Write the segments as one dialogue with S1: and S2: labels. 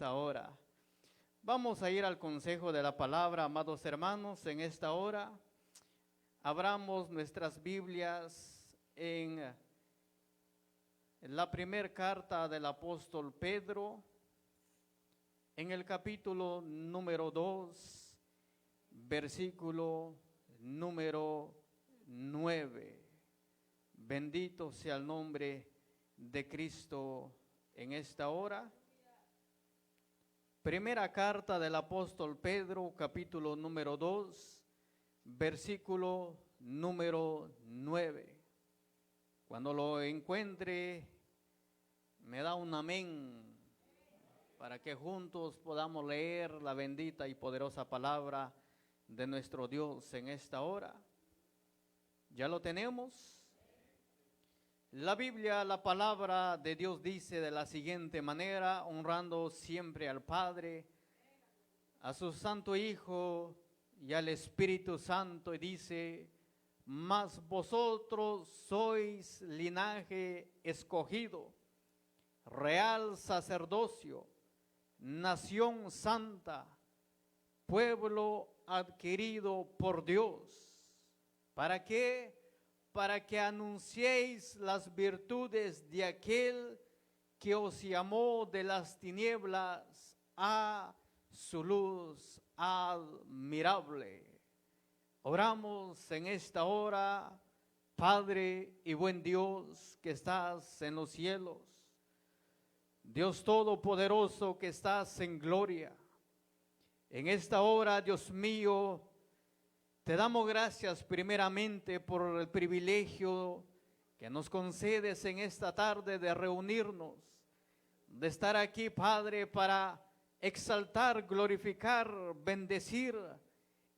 S1: esta hora. Vamos a ir al consejo de la palabra, amados hermanos, en esta hora. Abramos nuestras Biblias en la primera carta del apóstol Pedro, en el capítulo número 2, versículo número 9. Bendito sea el nombre de Cristo en esta hora. Primera carta del apóstol Pedro, capítulo número 2, versículo número 9. Cuando lo encuentre, me da un amén para que juntos podamos leer la bendita y poderosa palabra de nuestro Dios en esta hora. ¿Ya lo tenemos? La Biblia, la palabra de Dios dice de la siguiente manera, honrando siempre al Padre, a su Santo Hijo y al Espíritu Santo, y dice: mas vosotros sois linaje escogido, real sacerdocio, nación santa, pueblo adquirido por Dios. ¿Para qué? Para que anunciéis las virtudes de aquel que os llamó de las tinieblas a su luz admirable. Oramos en esta hora. Padre y buen Dios que estás en los cielos, Dios todopoderoso que estás en gloria, en esta hora, Dios mío, te damos gracias primeramente por el privilegio que nos concedes en esta tarde de reunirnos, de estar aquí, Padre, para exaltar, glorificar, bendecir,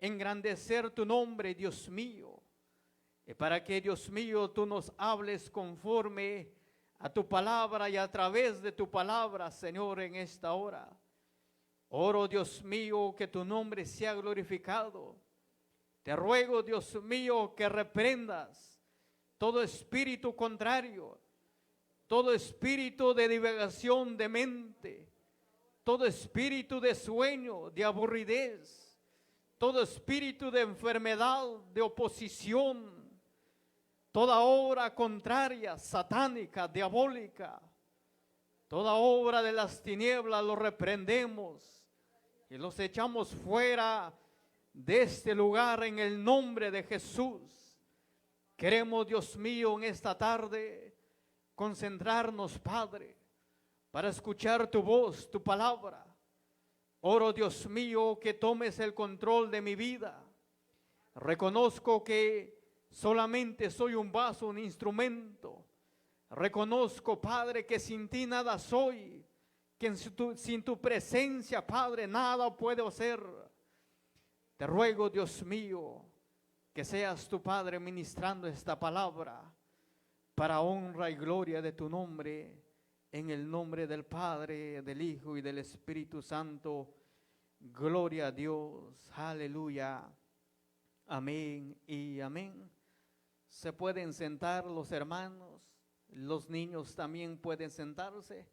S1: engrandecer tu nombre, Dios mío, y para que, Dios mío, tú nos hables conforme a tu palabra y a través de tu palabra, Señor, en esta hora. Oro, Dios mío, que tu nombre sea glorificado. Te ruego, Dios mío, que reprendas todo espíritu contrario, todo espíritu de divagación de mente, todo espíritu de sueño, de aburridez, todo espíritu de enfermedad, de oposición, toda obra contraria, satánica, diabólica, toda obra de las tinieblas lo reprendemos y los echamos fuera de este lugar en el nombre de Jesús. Queremos, Dios mío, en esta tarde concentrarnos, Padre, para escuchar tu voz, tu palabra. Oro, Dios mío, que tomes el control de mi vida. Reconozco que solamente soy un vaso, un instrumento. Reconozco, Padre, que sin ti nada soy, que sin tu presencia, Padre, nada puedo hacer. Te ruego, Dios mío, que seas tu Padre ministrando esta palabra para honra y gloria de tu nombre, en el nombre del Padre, del Hijo y del Espíritu Santo. Gloria a Dios, aleluya, amén y amén. Se pueden sentar los hermanos, los niños también pueden sentarse,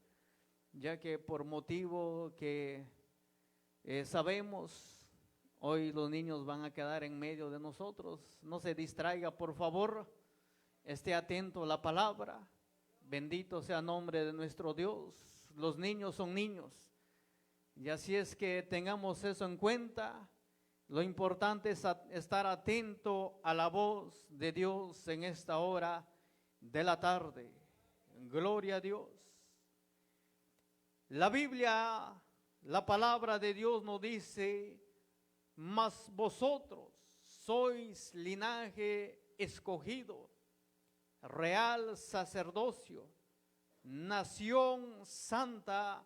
S1: ya que por motivo que sabemos, hoy los niños van a quedar en medio de nosotros. No se distraiga, por favor, esté atento a la palabra. Bendito sea el nombre de nuestro Dios. Los niños son niños, y así es que tengamos eso en cuenta. Lo importante es estar atento a la voz de Dios en esta hora de la tarde. Gloria a Dios. La Biblia, la palabra de Dios nos dice: mas vosotros sois linaje escogido, real sacerdocio, nación santa,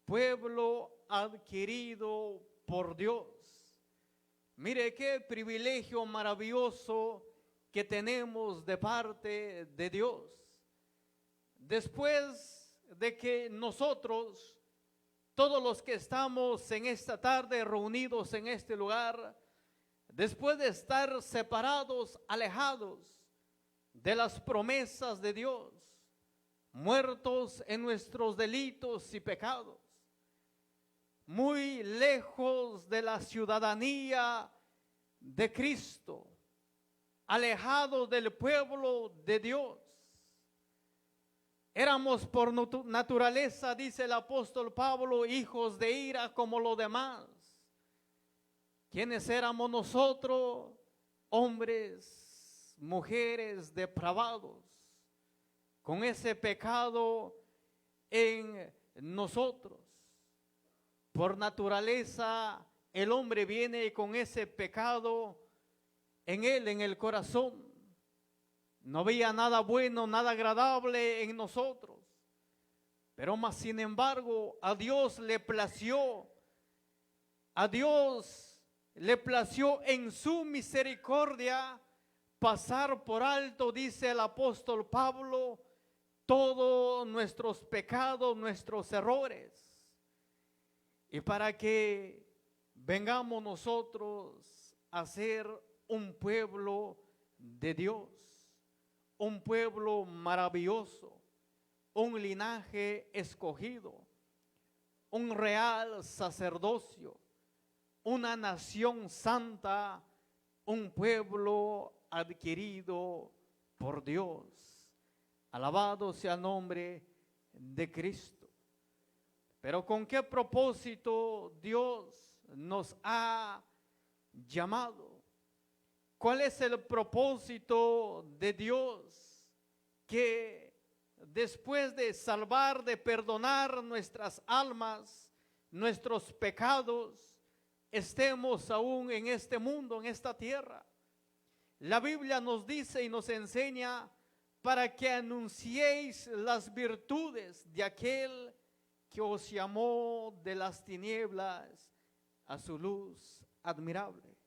S1: pueblo adquirido por Dios. Mire qué privilegio maravilloso que tenemos de parte de Dios. Después de que nosotros, todos los que estamos en esta tarde reunidos en este lugar, después de estar separados, alejados de las promesas de Dios, muertos en nuestros delitos y pecados, muy lejos de la ciudadanía de Cristo, alejados del pueblo de Dios. Éramos por naturaleza, dice el apóstol Pablo, hijos de ira como los demás. ¿Quiénes éramos nosotros? Hombres, mujeres depravados, con ese pecado en nosotros. Por naturaleza, el hombre viene con ese pecado en él, en el corazón. No había nada bueno, nada agradable en nosotros. Pero más sin embargo, a Dios le plació en su misericordia pasar por alto, dice el apóstol Pablo, todos nuestros pecados, nuestros errores. Y para que vengamos nosotros a ser un pueblo de Dios, un pueblo maravilloso, un linaje escogido, un real sacerdocio, una nación santa, un pueblo adquirido por Dios. Alabado sea el nombre de Cristo. Pero ¿con qué propósito Dios nos ha llamado? ¿Cuál es el propósito de Dios? Que después de salvar, de perdonar nuestras almas, nuestros pecados, estemos aún en este mundo, en esta tierra. La Biblia nos dice y nos enseña para que anunciéis las virtudes de aquel que os llamó de las tinieblas a su luz admirable.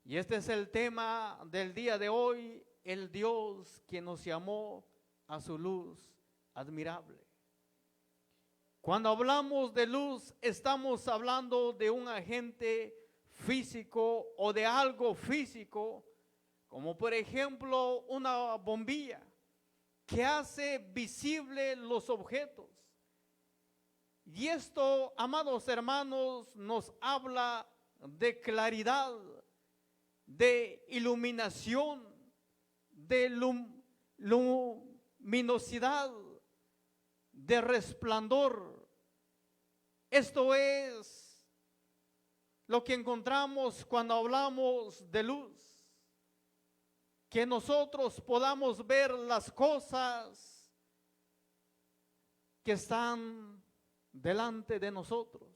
S1: Y este es el tema del día de hoy, el Dios que nos llamó a su luz admirable. Cuando hablamos de luz, estamos hablando de un agente físico o de algo físico, como por ejemplo una bombilla que hace visible los objetos. Y esto, amados hermanos, nos habla de claridad, de iluminación, de luminosidad, de resplandor. Esto es lo que encontramos cuando hablamos de luz, que nosotros podamos ver las cosas que están delante de nosotros,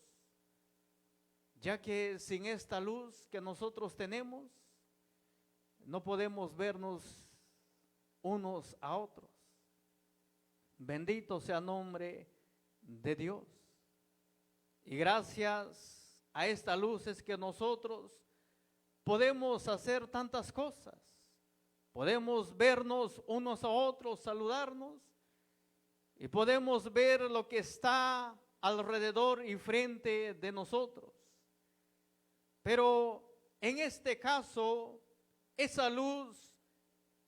S1: ya que sin esta luz que nosotros tenemos, no podemos vernos unos a otros. Bendito sea el nombre de Dios. Y gracias a esta luz es que nosotros podemos hacer tantas cosas. Podemos vernos unos a otros, saludarnos, y podemos ver lo que está alrededor y frente de nosotros. Pero en este caso, esa luz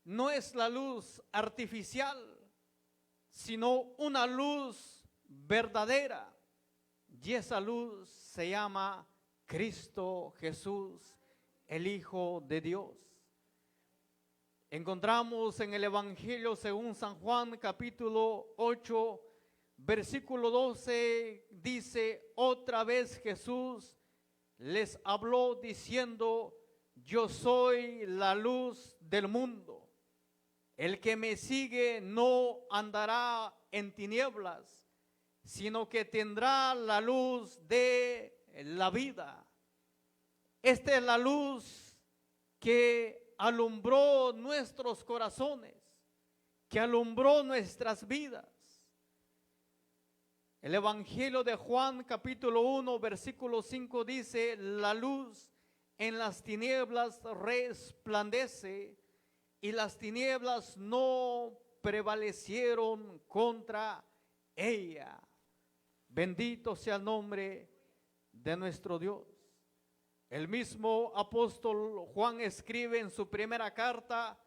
S1: no es la luz artificial, sino una luz verdadera. Y esa luz se llama Cristo Jesús, el Hijo de Dios. Encontramos en el Evangelio según San Juan, capítulo 8, versículo 12, dice: otra vez Jesús les habló diciendo: yo soy la luz del mundo. El que me sigue no andará en tinieblas, sino que tendrá la luz de la vida. Esta es la luz que alumbró nuestros corazones, que alumbró nuestras vidas. El Evangelio de Juan, capítulo 1, versículo 5 dice: la luz en las tinieblas resplandece, y las tinieblas no prevalecieron contra ella. Bendito sea el nombre de nuestro Dios. El mismo apóstol Juan escribe en su primera carta,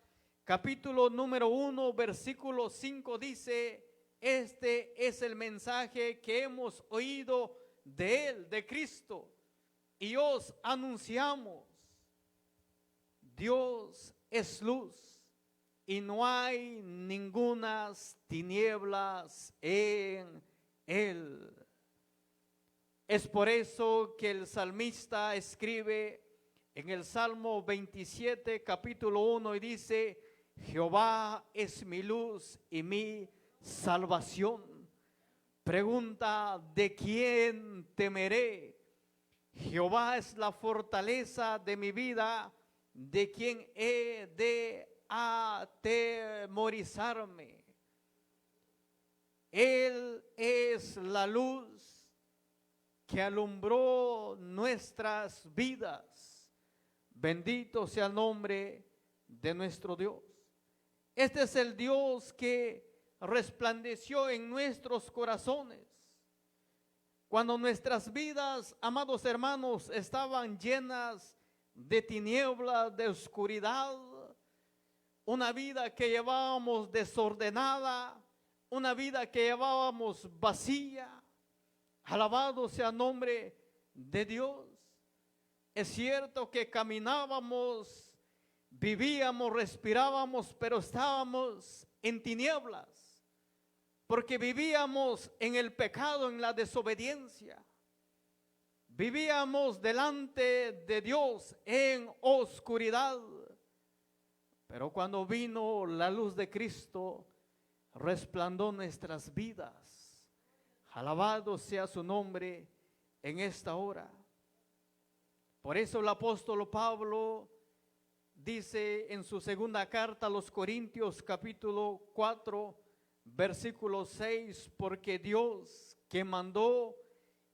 S1: capítulo número 1, versículo 5, dice: este es el mensaje que hemos oído de Él, de Cristo, y os anunciamos: Dios es luz y no hay ningunas tinieblas en Él. Es por eso que el salmista escribe en el Salmo 27, capítulo 1, y dice: Jehová es mi luz y mi salvación. Pregunta: ¿de quién temeré? Jehová es la fortaleza de mi vida, ¿de quién he de atemorizarme? Él es la luz que alumbró nuestras vidas. Bendito sea el nombre de nuestro Dios. Este es el Dios que resplandeció en nuestros corazones. Cuando nuestras vidas, amados hermanos, estaban llenas de tinieblas, de oscuridad, una vida que llevábamos desordenada, una vida que llevábamos vacía. Alabado sea el nombre de Dios. Es cierto que caminábamos, vivíamos, respirábamos, pero estábamos en tinieblas, porque vivíamos en el pecado, en la desobediencia. Vivíamos delante de Dios en oscuridad. Pero cuando vino la luz de Cristo, resplandó nuestras vidas. Alabado sea su nombre en esta hora. Por eso el apóstol Pablo dice en su segunda carta a los Corintios, capítulo 4, versículo 6, porque Dios, que mandó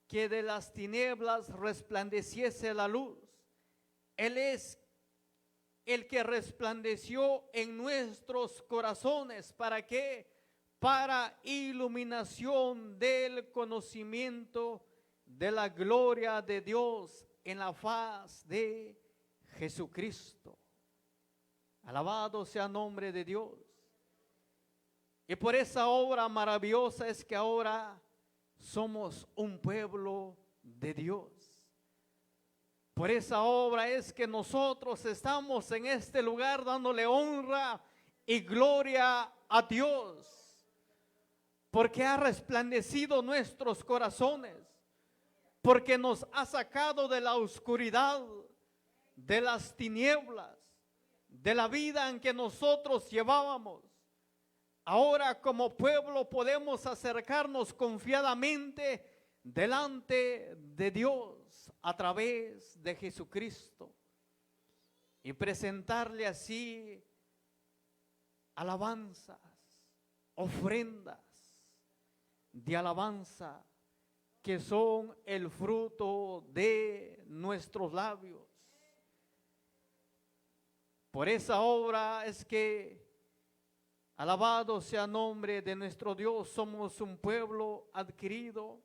S1: que de las tinieblas resplandeciese la luz, Él es el que resplandeció en nuestros corazones. ¿Para qué? Para iluminación del conocimiento de la gloria de Dios en la faz de Jesucristo. Alabado sea el nombre de Dios. Y por esa obra maravillosa es que ahora somos un pueblo de Dios. Por esa obra es que nosotros estamos en este lugar dándole honra y gloria a Dios, porque ha resplandecido nuestros corazones, porque nos ha sacado de la oscuridad, de las tinieblas, de la vida en que nosotros llevábamos. Ahora como pueblo podemos acercarnos confiadamente delante de Dios a través de Jesucristo y presentarle así alabanzas, ofrendas de alabanza que son el fruto de nuestros labios. Por esa obra es que, alabado sea el nombre de nuestro Dios, somos un pueblo adquirido.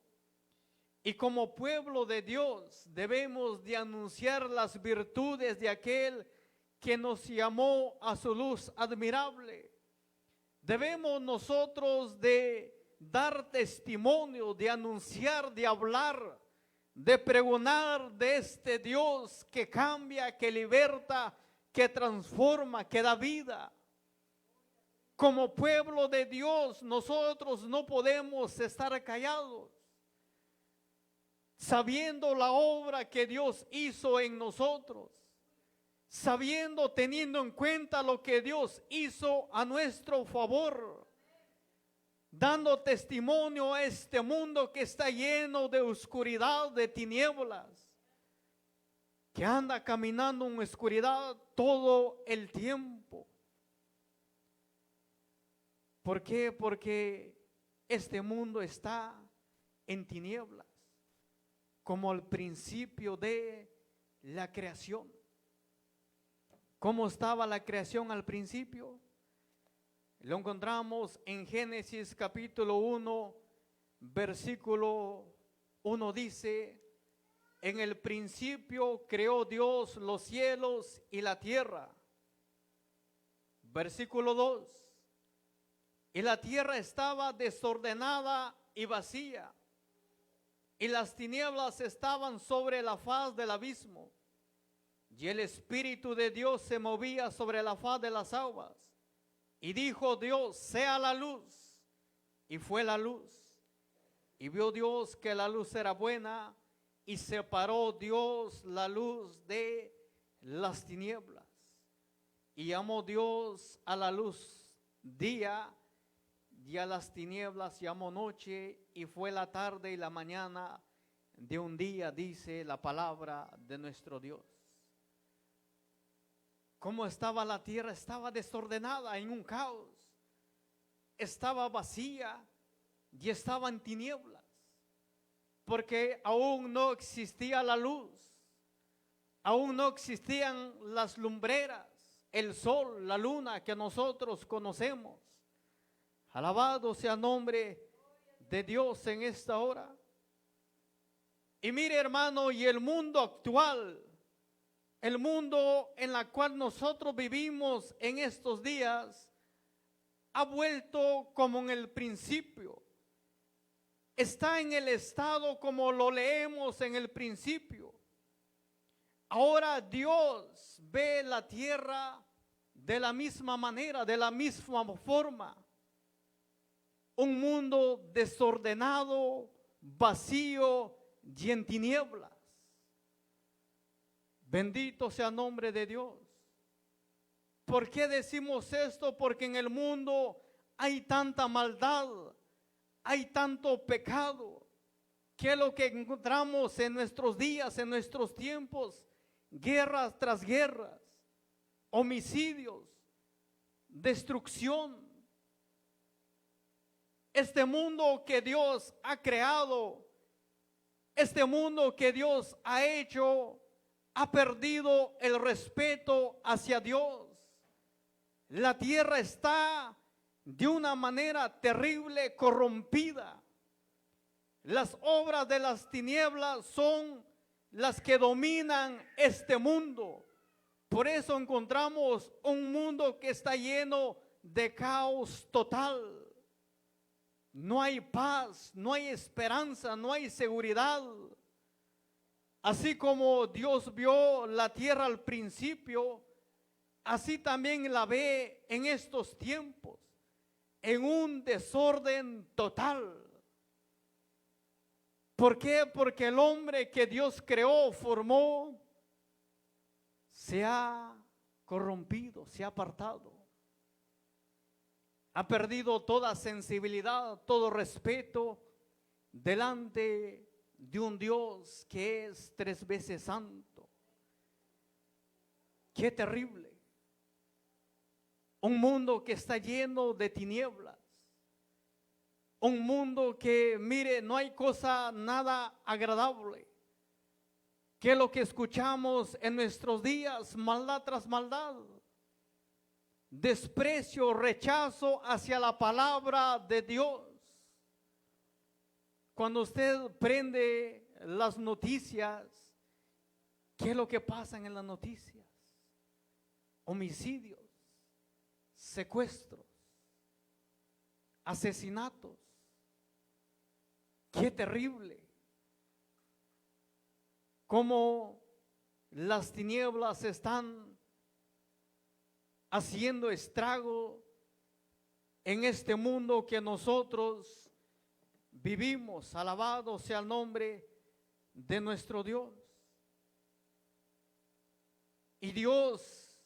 S1: Y como pueblo de Dios debemos de anunciar las virtudes de aquel que nos llamó a su luz admirable. Debemos nosotros de dar testimonio, de anunciar, de hablar, de pregonar de este Dios que cambia, que liberta, que transforma, que da vida. Como pueblo de Dios nosotros no podemos estar callados, sabiendo la obra que Dios hizo en nosotros, sabiendo, teniendo en cuenta lo que Dios hizo a nuestro favor, dando testimonio a este mundo que está lleno de oscuridad, de tinieblas, que anda caminando en oscuridad todo el tiempo. ¿Por qué? Porque este mundo está en tinieblas, como al principio de la creación. ¿Cómo estaba la creación al principio? Lo encontramos en Génesis capítulo 1, versículo 1 dice: en el principio creó Dios los cielos y la tierra. Versículo 2: y la tierra estaba desordenada y vacía, y las tinieblas estaban sobre la faz del abismo, y el Espíritu de Dios se movía sobre la faz de las aguas. Y dijo Dios, sea la luz, y fue la luz. Y vio Dios que la luz era buena, y separó Dios la luz de las tinieblas. Y llamó Dios a la luz día, y a las tinieblas llamó noche, y fue la tarde y la mañana de un día, dice la palabra de nuestro Dios. ¿Cómo estaba la tierra? Estaba desordenada, en un caos. Estaba vacía y estaba en tinieblas, porque aún no existía la luz, aún no existían las lumbreras, el sol, la luna que nosotros conocemos. Alabado sea el nombre de Dios en esta hora. Y mire, hermano, y el mundo actual, el mundo en el cual nosotros vivimos en estos días, ha vuelto como en el principio. Está en el estado como lo leemos en el principio. Ahora Dios ve la tierra de la misma manera, de la misma forma. Un mundo desordenado, vacío y en tinieblas. Bendito sea el nombre de Dios. ¿Por qué decimos esto? Porque en el mundo hay tanta maldad, hay tanto pecado, que es lo que encontramos en nuestros días, en nuestros tiempos, guerras tras guerras, homicidios, destrucción. Este mundo que Dios ha creado, este mundo que Dios ha hecho, ha perdido el respeto hacia Dios. La tierra está de una manera terrible, corrompida. Las obras de las tinieblas son las que dominan este mundo. Por eso encontramos un mundo que está lleno de caos total. No hay paz, no hay esperanza, no hay seguridad. Así como Dios vio la tierra al principio, así también la ve en estos tiempos, en un desorden total. ¿Por qué? Porque el hombre que Dios creó, formó, se ha corrompido, se ha apartado. Ha perdido toda sensibilidad, todo respeto delante de un Dios que es 3 veces santo. Qué terrible. Un mundo que está lleno de tinieblas. Un mundo que, mire, no hay cosa nada agradable. Que es lo que escuchamos en nuestros días, maldad tras maldad. Desprecio, rechazo hacia la palabra de Dios. Cuando usted prende las noticias, ¿qué es lo que pasa en las noticias? Homicidios, secuestros, asesinatos. Qué terrible. Cómo las tinieblas están haciendo estrago en este mundo que nosotros vivimos. Alabado sea el nombre de nuestro Dios. Y Dios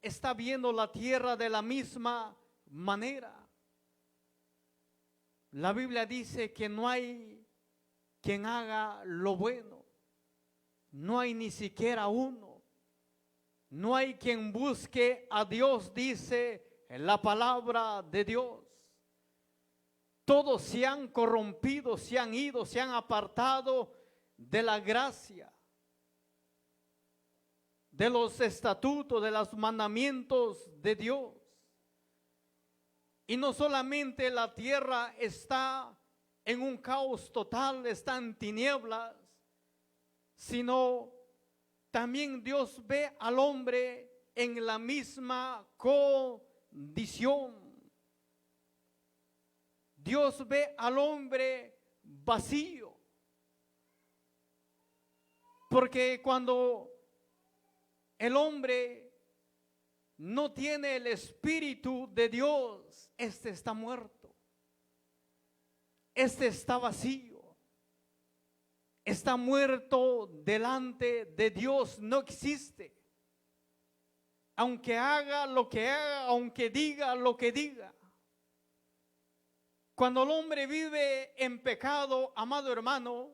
S1: está viendo la tierra de la misma manera. La Biblia dice que no hay quien haga lo bueno. No hay ni siquiera uno. No hay quien busque a Dios, dice la palabra de Dios. Todos se han corrompido, se han ido, se han apartado de la gracia, de los estatutos, de los mandamientos de Dios. Y no solamente la tierra está en un caos total, está en tinieblas, sino también Dios ve al hombre en la misma condición. Dios ve al hombre vacío. Porque cuando el hombre no tiene el Espíritu de Dios, este está muerto, este está vacío, está muerto delante de Dios, no existe. Aunque haga lo que haga, aunque diga lo que diga. Cuando el hombre vive en pecado, amado hermano,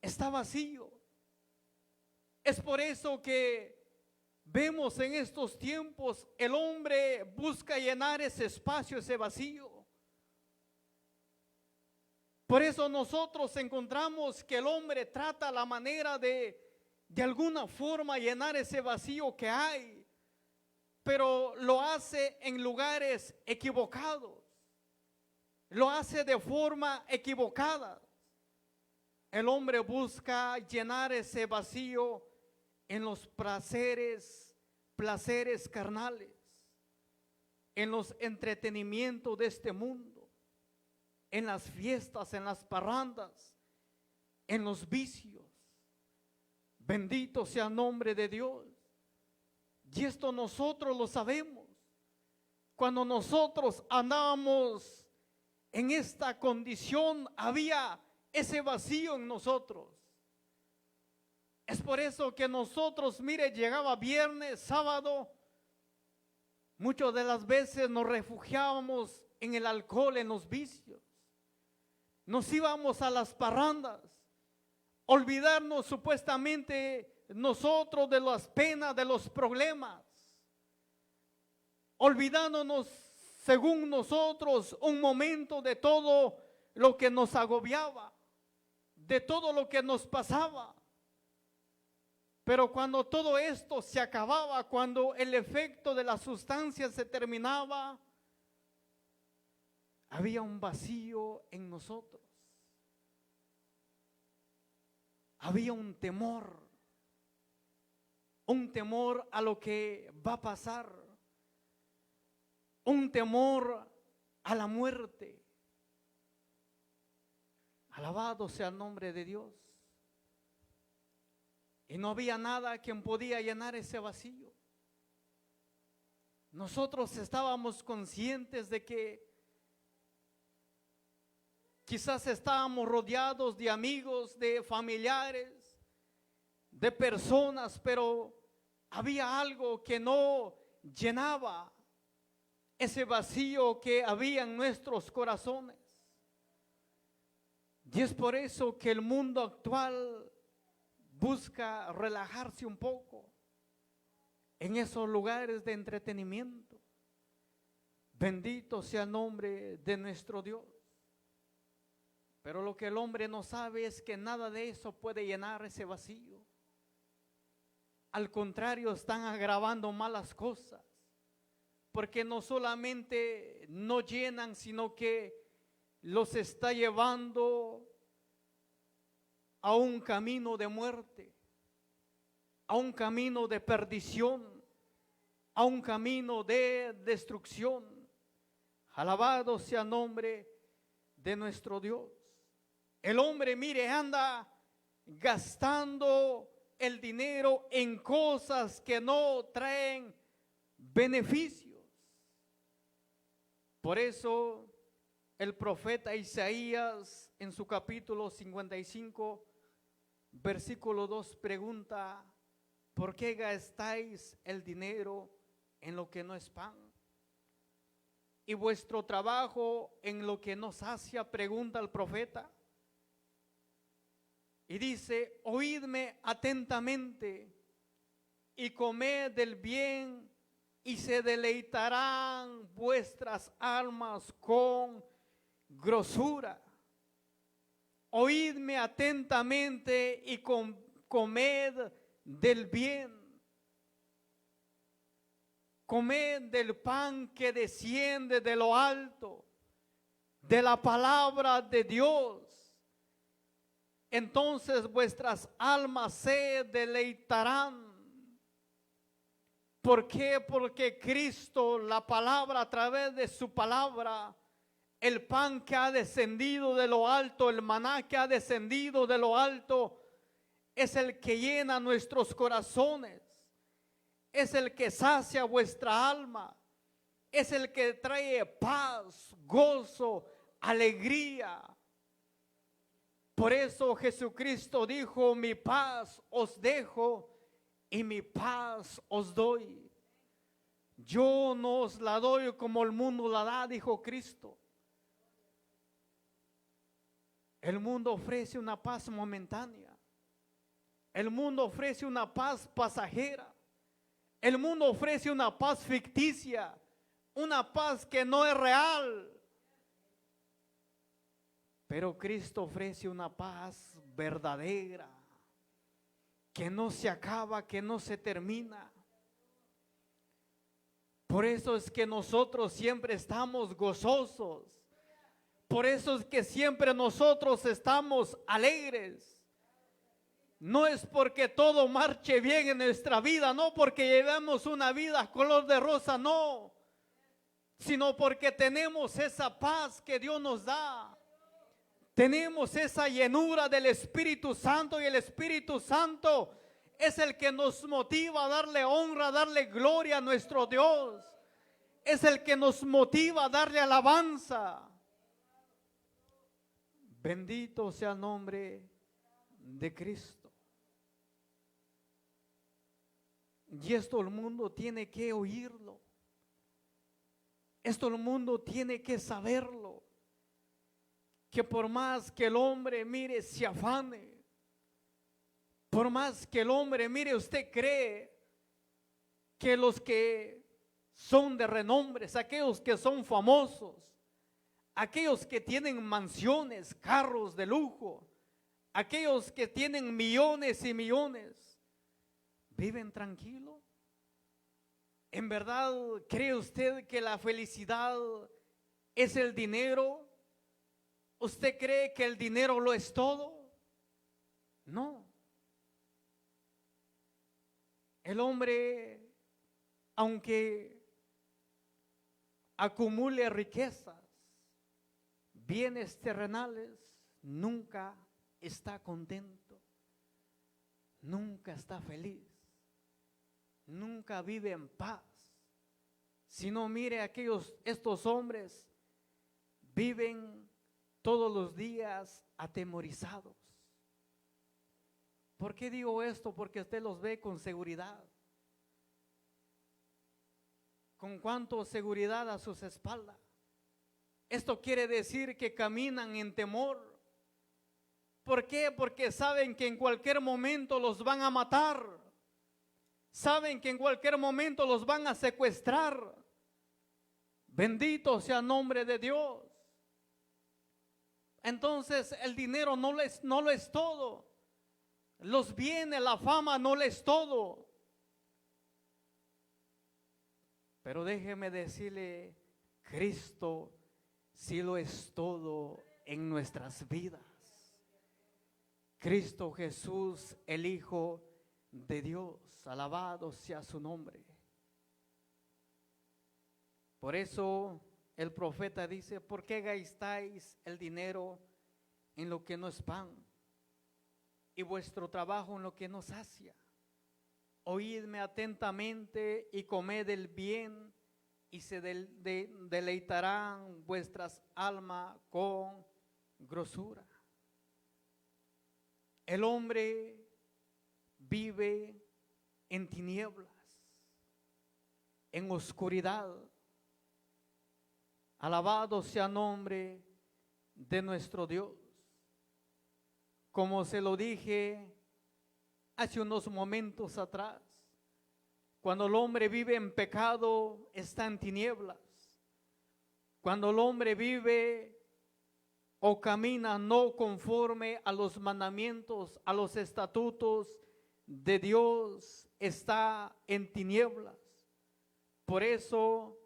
S1: está vacío. Es por eso que vemos en estos tiempos el hombre busca llenar ese espacio, ese vacío. Por eso nosotros encontramos que el hombre trata la manera de alguna forma llenar ese vacío que hay, pero lo hace en lugares equivocados, lo hace de forma equivocada. El hombre busca llenar ese vacío en los placeres carnales, en los entretenimientos de este mundo, en las fiestas, en las parrandas, en los vicios. Bendito sea el nombre de Dios. Y esto nosotros lo sabemos. Cuando nosotros andábamos en esta condición, había ese vacío en nosotros. Es por eso que nosotros, mire, llegaba viernes, sábado, muchas de las veces nos refugiábamos en el alcohol, en los vicios. Nos íbamos a las parrandas, olvidarnos supuestamente nosotros de las penas, de los problemas, olvidándonos según nosotros un momento de todo lo que nos agobiaba, de todo lo que nos pasaba. Pero cuando todo esto se acababa, cuando el efecto de la sustancia se terminaba, había un vacío en nosotros. Había un temor a lo que va a pasar, un temor a la muerte. Alabado sea el nombre de Dios. Y no había nada que podía llenar ese vacío. Nosotros estábamos conscientes de que quizás estábamos rodeados de amigos, de familiares, de personas, pero había algo que no llenaba ese vacío que había en nuestros corazones. Y es por eso que el mundo actual busca relajarse un poco en esos lugares de entretenimiento. Bendito sea el nombre de nuestro Dios. Pero lo que el hombre no sabe es que nada de eso puede llenar ese vacío. Al contrario, están agravando malas cosas, porque no solamente no llenan, sino que los está llevando a un camino de muerte, a un camino de perdición, a un camino de destrucción. Alabado sea el nombre de nuestro Dios. El hombre, mire, anda gastando el dinero en cosas que no traen beneficios. Por eso el profeta Isaías en su capítulo 55, versículo 2 pregunta: ¿por qué gastáis el dinero en lo que no es pan? Y vuestro trabajo en lo que no sacia, pregunta el profeta. Y dice: oídme atentamente y comed del bien, y se deleitarán vuestras almas con grosura. Oídme atentamente y comed del bien. Comed del pan que desciende de lo alto, de la palabra de Dios. Entonces vuestras almas se deleitarán. ¿Por qué? Porque Cristo, la palabra, a través de su palabra, El pan que ha descendido de lo alto, el maná que ha descendido de lo alto, es el que llena nuestros corazones, es el que sacia vuestra alma, es el que trae paz, gozo, alegría. Por eso Jesucristo dijo: mi paz os dejo y mi paz os doy. Yo no os la doy como el mundo la da, dijo Cristo. El mundo ofrece una paz momentánea. El mundo ofrece una paz pasajera. El mundo ofrece una paz ficticia, una paz que no es real. Pero Cristo ofrece una paz verdadera, que no se acaba, que no se termina. Por eso es que nosotros siempre estamos gozosos. Por eso es que siempre nosotros estamos alegres. No es porque todo marche bien en nuestra vida, no porque llevemos una vida color de rosa, no, sino porque tenemos esa paz que Dios nos da. Tenemos esa llenura del Espíritu Santo, y el Espíritu Santo es el que nos motiva a darle honra, a darle gloria a nuestro Dios. Es el que nos motiva a darle alabanza. Bendito sea el nombre de Cristo. Y esto el mundo tiene que oírlo. Esto el mundo tiene que saberlo. Que por más que el hombre, mire, se afane, por más que el hombre, mire, usted cree que los que son de renombre, aquellos que son famosos, aquellos que tienen mansiones, carros de lujo, aquellos que tienen millones y millones, ¿viven tranquilos? ¿En verdad cree usted que la felicidad es el dinero? ¿Usted cree que el dinero lo es todo? No. El hombre, aunque acumule riquezas, bienes terrenales, nunca está contento, nunca está feliz, nunca vive en paz. Si no, mire, estos hombres viven todos los días atemorizados. ¿Por qué digo esto? Porque usted los ve con seguridad. ¿Con cuánto seguridad a sus espaldas? Esto quiere decir que caminan en temor. ¿Por qué? Porque saben que en cualquier momento los van a matar. Saben que en cualquier momento los van a secuestrar. Bendito sea el nombre de Dios. Entonces el dinero no lo es todo. Los bienes, la fama no lo es todo. Pero déjeme decirle, Cristo sí lo es todo en nuestras vidas. Cristo Jesús, el Hijo de Dios, alabado sea su nombre. Por eso el profeta dice: ¿por qué gastáis el dinero en lo que no es pan, y vuestro trabajo en lo que no sacia? Oídme atentamente y comed el bien, y se deleitarán vuestras almas con grosura. El hombre vive en tinieblas, en oscuridad. Alabado sea el nombre de nuestro Dios. Como se lo dije hace unos momentos atrás, cuando el hombre vive en pecado, está en tinieblas. Cuando el hombre vive o camina no conforme a los mandamientos, a los estatutos de Dios, está en tinieblas. Por eso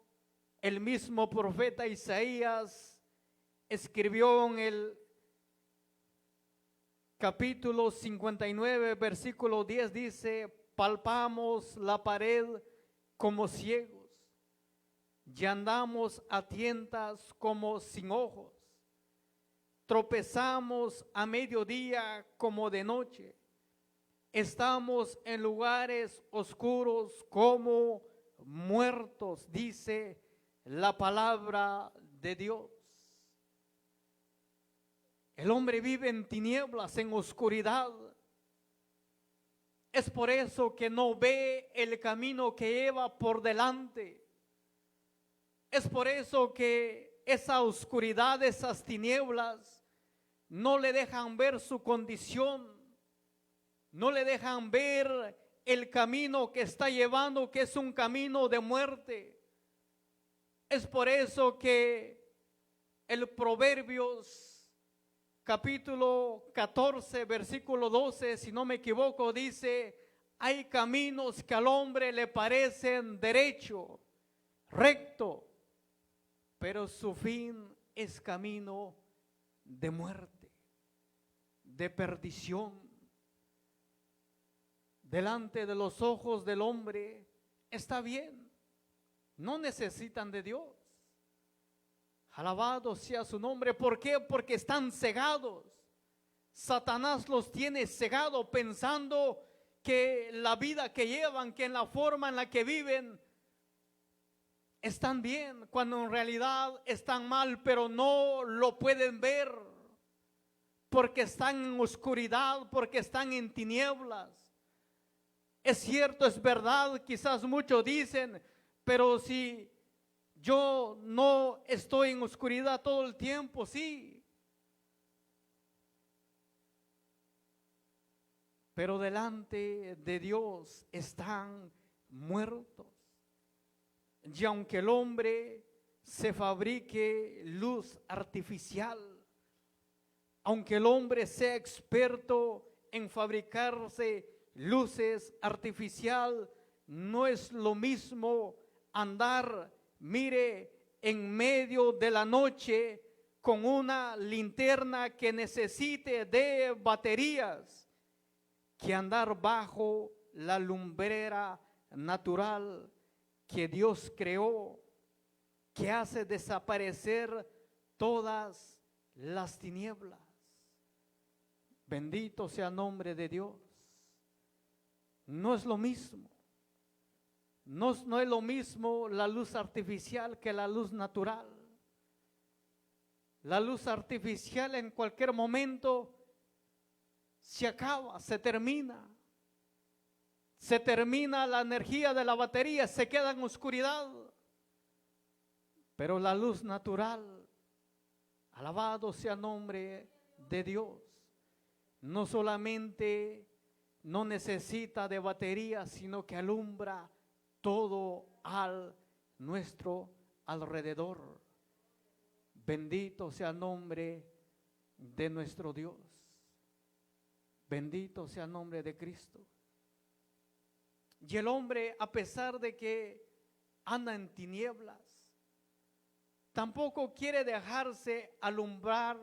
S1: el mismo profeta Isaías escribió en el capítulo 59, versículo 10, dice: palpamos la pared como ciegos, y andamos a tientas como sin ojos. Tropezamos a mediodía como de noche. Estamos en lugares oscuros como muertos, dice la palabra de Dios. El hombre vive en tinieblas, en oscuridad. Es por eso que no ve el camino que lleva por delante. Es por eso que esa oscuridad, esas tinieblas, no le dejan ver su condición, no le dejan ver el camino que está llevando, que es un camino de muerte. Es por eso que el Proverbios capítulo 14, versículo 12, si no me equivoco, dice: hay caminos que al hombre le parecen derecho, recto, pero su fin es camino de muerte, de perdición. Delante de los ojos del hombre está bien, no necesitan de Dios. Alabado sea su nombre. ¿Por qué? Porque están cegados. Satanás los tiene cegados pensando que la vida que llevan, que en la forma en la que viven, están bien, cuando en realidad están mal, pero no lo pueden ver, porque están en oscuridad, porque están en tinieblas. Es cierto, es verdad, quizás muchos dicen, pero si yo no estoy en oscuridad todo el tiempo, sí. Pero delante de Dios están muertos. Y aunque el hombre se fabrique luz artificial, aunque el hombre sea experto en fabricarse luces artificial, no es lo mismo andar, mire, en medio de la noche con una linterna que necesite de baterías, que andar bajo la lumbrera natural que Dios creó, que hace desaparecer todas las tinieblas. Bendito sea el nombre de Dios. No es lo mismo. No es lo mismo la luz artificial que la luz natural. La luz artificial en cualquier momento se acaba, se termina. Se termina la energía de la batería, se queda en oscuridad. Pero la luz natural, alabado sea el nombre de Dios, no solamente no necesita de batería, sino que alumbra todo al nuestro alrededor. Bendito sea el nombre de nuestro Dios. Bendito sea el nombre de Cristo. Y el hombre, a pesar de que anda en tinieblas, tampoco quiere dejarse alumbrar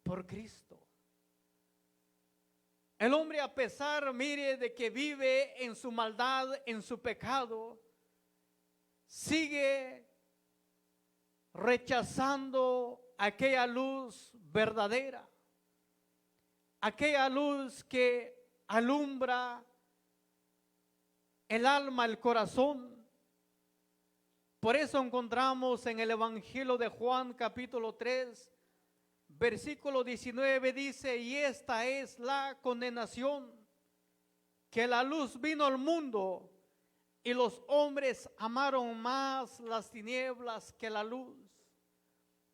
S1: por Cristo. El hombre, a pesar, mire, de que vive en su maldad, en su pecado, sigue rechazando aquella luz verdadera, aquella luz que alumbra el alma, el corazón. Por eso encontramos en el Evangelio de Juan capítulo 3, versículo 19, dice: y esta es la condenación, que la luz vino al mundo y los hombres amaron más las tinieblas que la luz.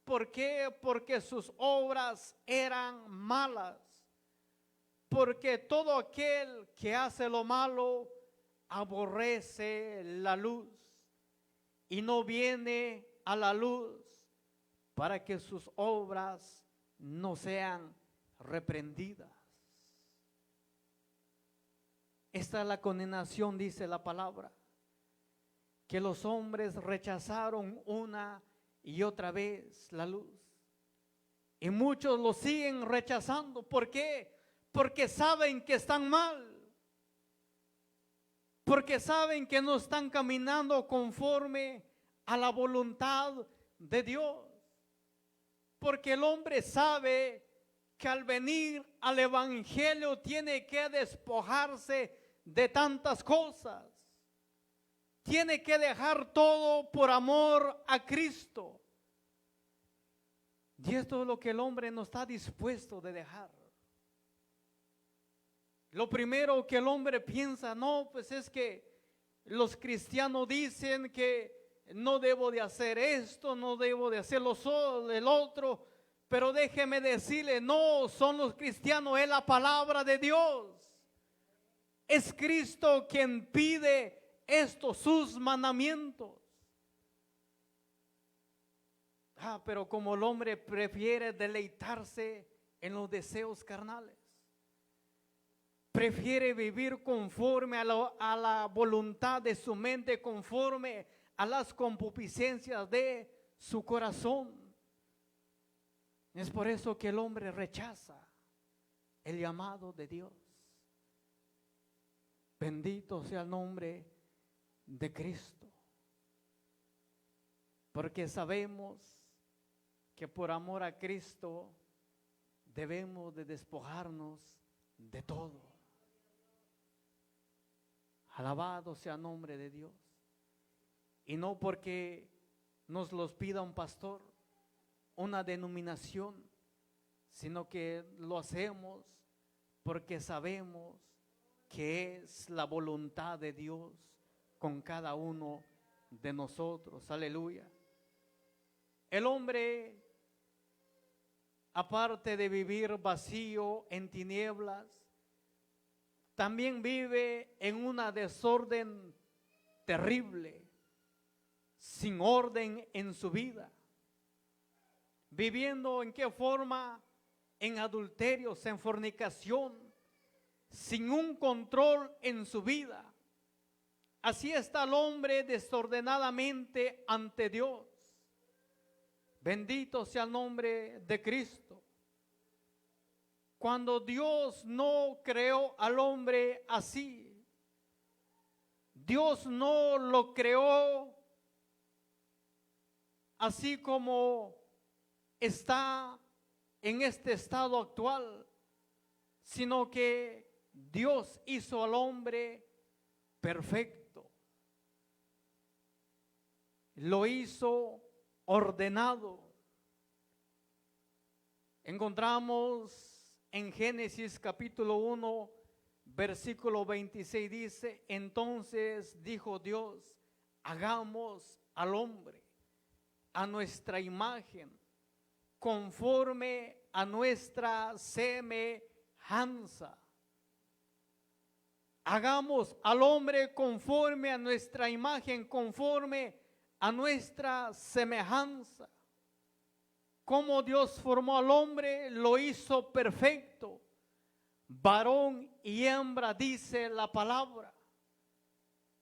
S1: ¿Por qué? Porque sus obras eran malas. Porque todo aquel que hace lo malo aborrece la luz y no viene a la luz para que sus obras no sean reprendidas. Esta es la condenación, dice la palabra, que los hombres rechazaron una y otra vez la luz. Y muchos lo siguen rechazando. ¿Por qué? Porque saben que están mal. Porque saben que no están caminando conforme a la voluntad de Dios. Porque el hombre sabe que al venir al evangelio tiene que despojarse de tantas cosas. Tiene que dejar todo por amor a Cristo. Y esto es lo que el hombre no está dispuesto de dejar. Lo primero que el hombre piensa, no, pues es que los cristianos dicen que no debo de hacer esto, no debo de hacer el otro, pero déjeme decirle, no son los cristianos, es la palabra de Dios. Es Cristo quien pide estos sus mandamientos. Pero como el hombre prefiere deleitarse en los deseos carnales, prefiere vivir conforme a la voluntad de su mente, conforme a las concupiscencias de su corazón. Es por eso que el hombre rechaza el llamado de Dios. Bendito sea el nombre de Cristo. Porque sabemos que por amor a Cristo debemos de despojarnos de todo. Alabado sea el nombre de Dios. Y no porque nos los pida un pastor, una denominación, sino que lo hacemos porque sabemos que es la voluntad de Dios con cada uno de nosotros. Aleluya. El hombre, aparte de vivir vacío en tinieblas, también vive en una desorden terrible, sin orden en su vida. Viviendo en qué forma, en adulterios, en fornicación, sin un control en su vida. Así está el hombre desordenadamente ante Dios. Bendito sea el nombre de Cristo. Cuando Dios no creó al hombre así, Dios no lo creó así como está en este estado actual, sino que Dios hizo al hombre perfecto. Lo hizo ordenado. Encontramos en Génesis capítulo 1, versículo 26, dice: entonces dijo Dios, hagamos al hombre a nuestra imagen, conforme a nuestra semejanza. Hagamos al hombre conforme a nuestra imagen, conforme a nuestra semejanza. Como Dios formó al hombre, lo hizo perfecto. Varón y hembra, dice la palabra.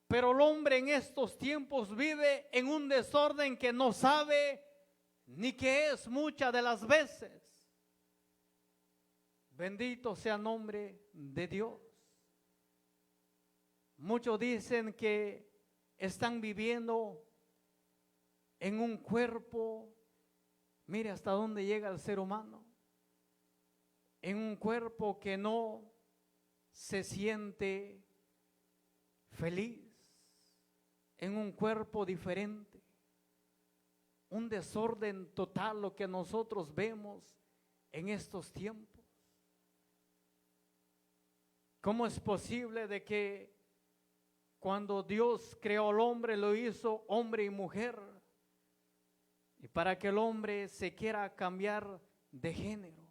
S1: Pero el hombre en estos tiempos vive en un desorden que no sabe ni qué es muchas de las veces. Bendito sea el nombre de Dios. Muchos dicen que están viviendo en un cuerpo. Mire hasta dónde llega el ser humano. En un cuerpo que no se siente feliz. En un cuerpo diferente. Un desorden total lo que nosotros vemos en estos tiempos. ¿Cómo es posible de que cuando Dios creó al hombre lo hizo hombre y mujer? Y para que el hombre se quiera cambiar de género.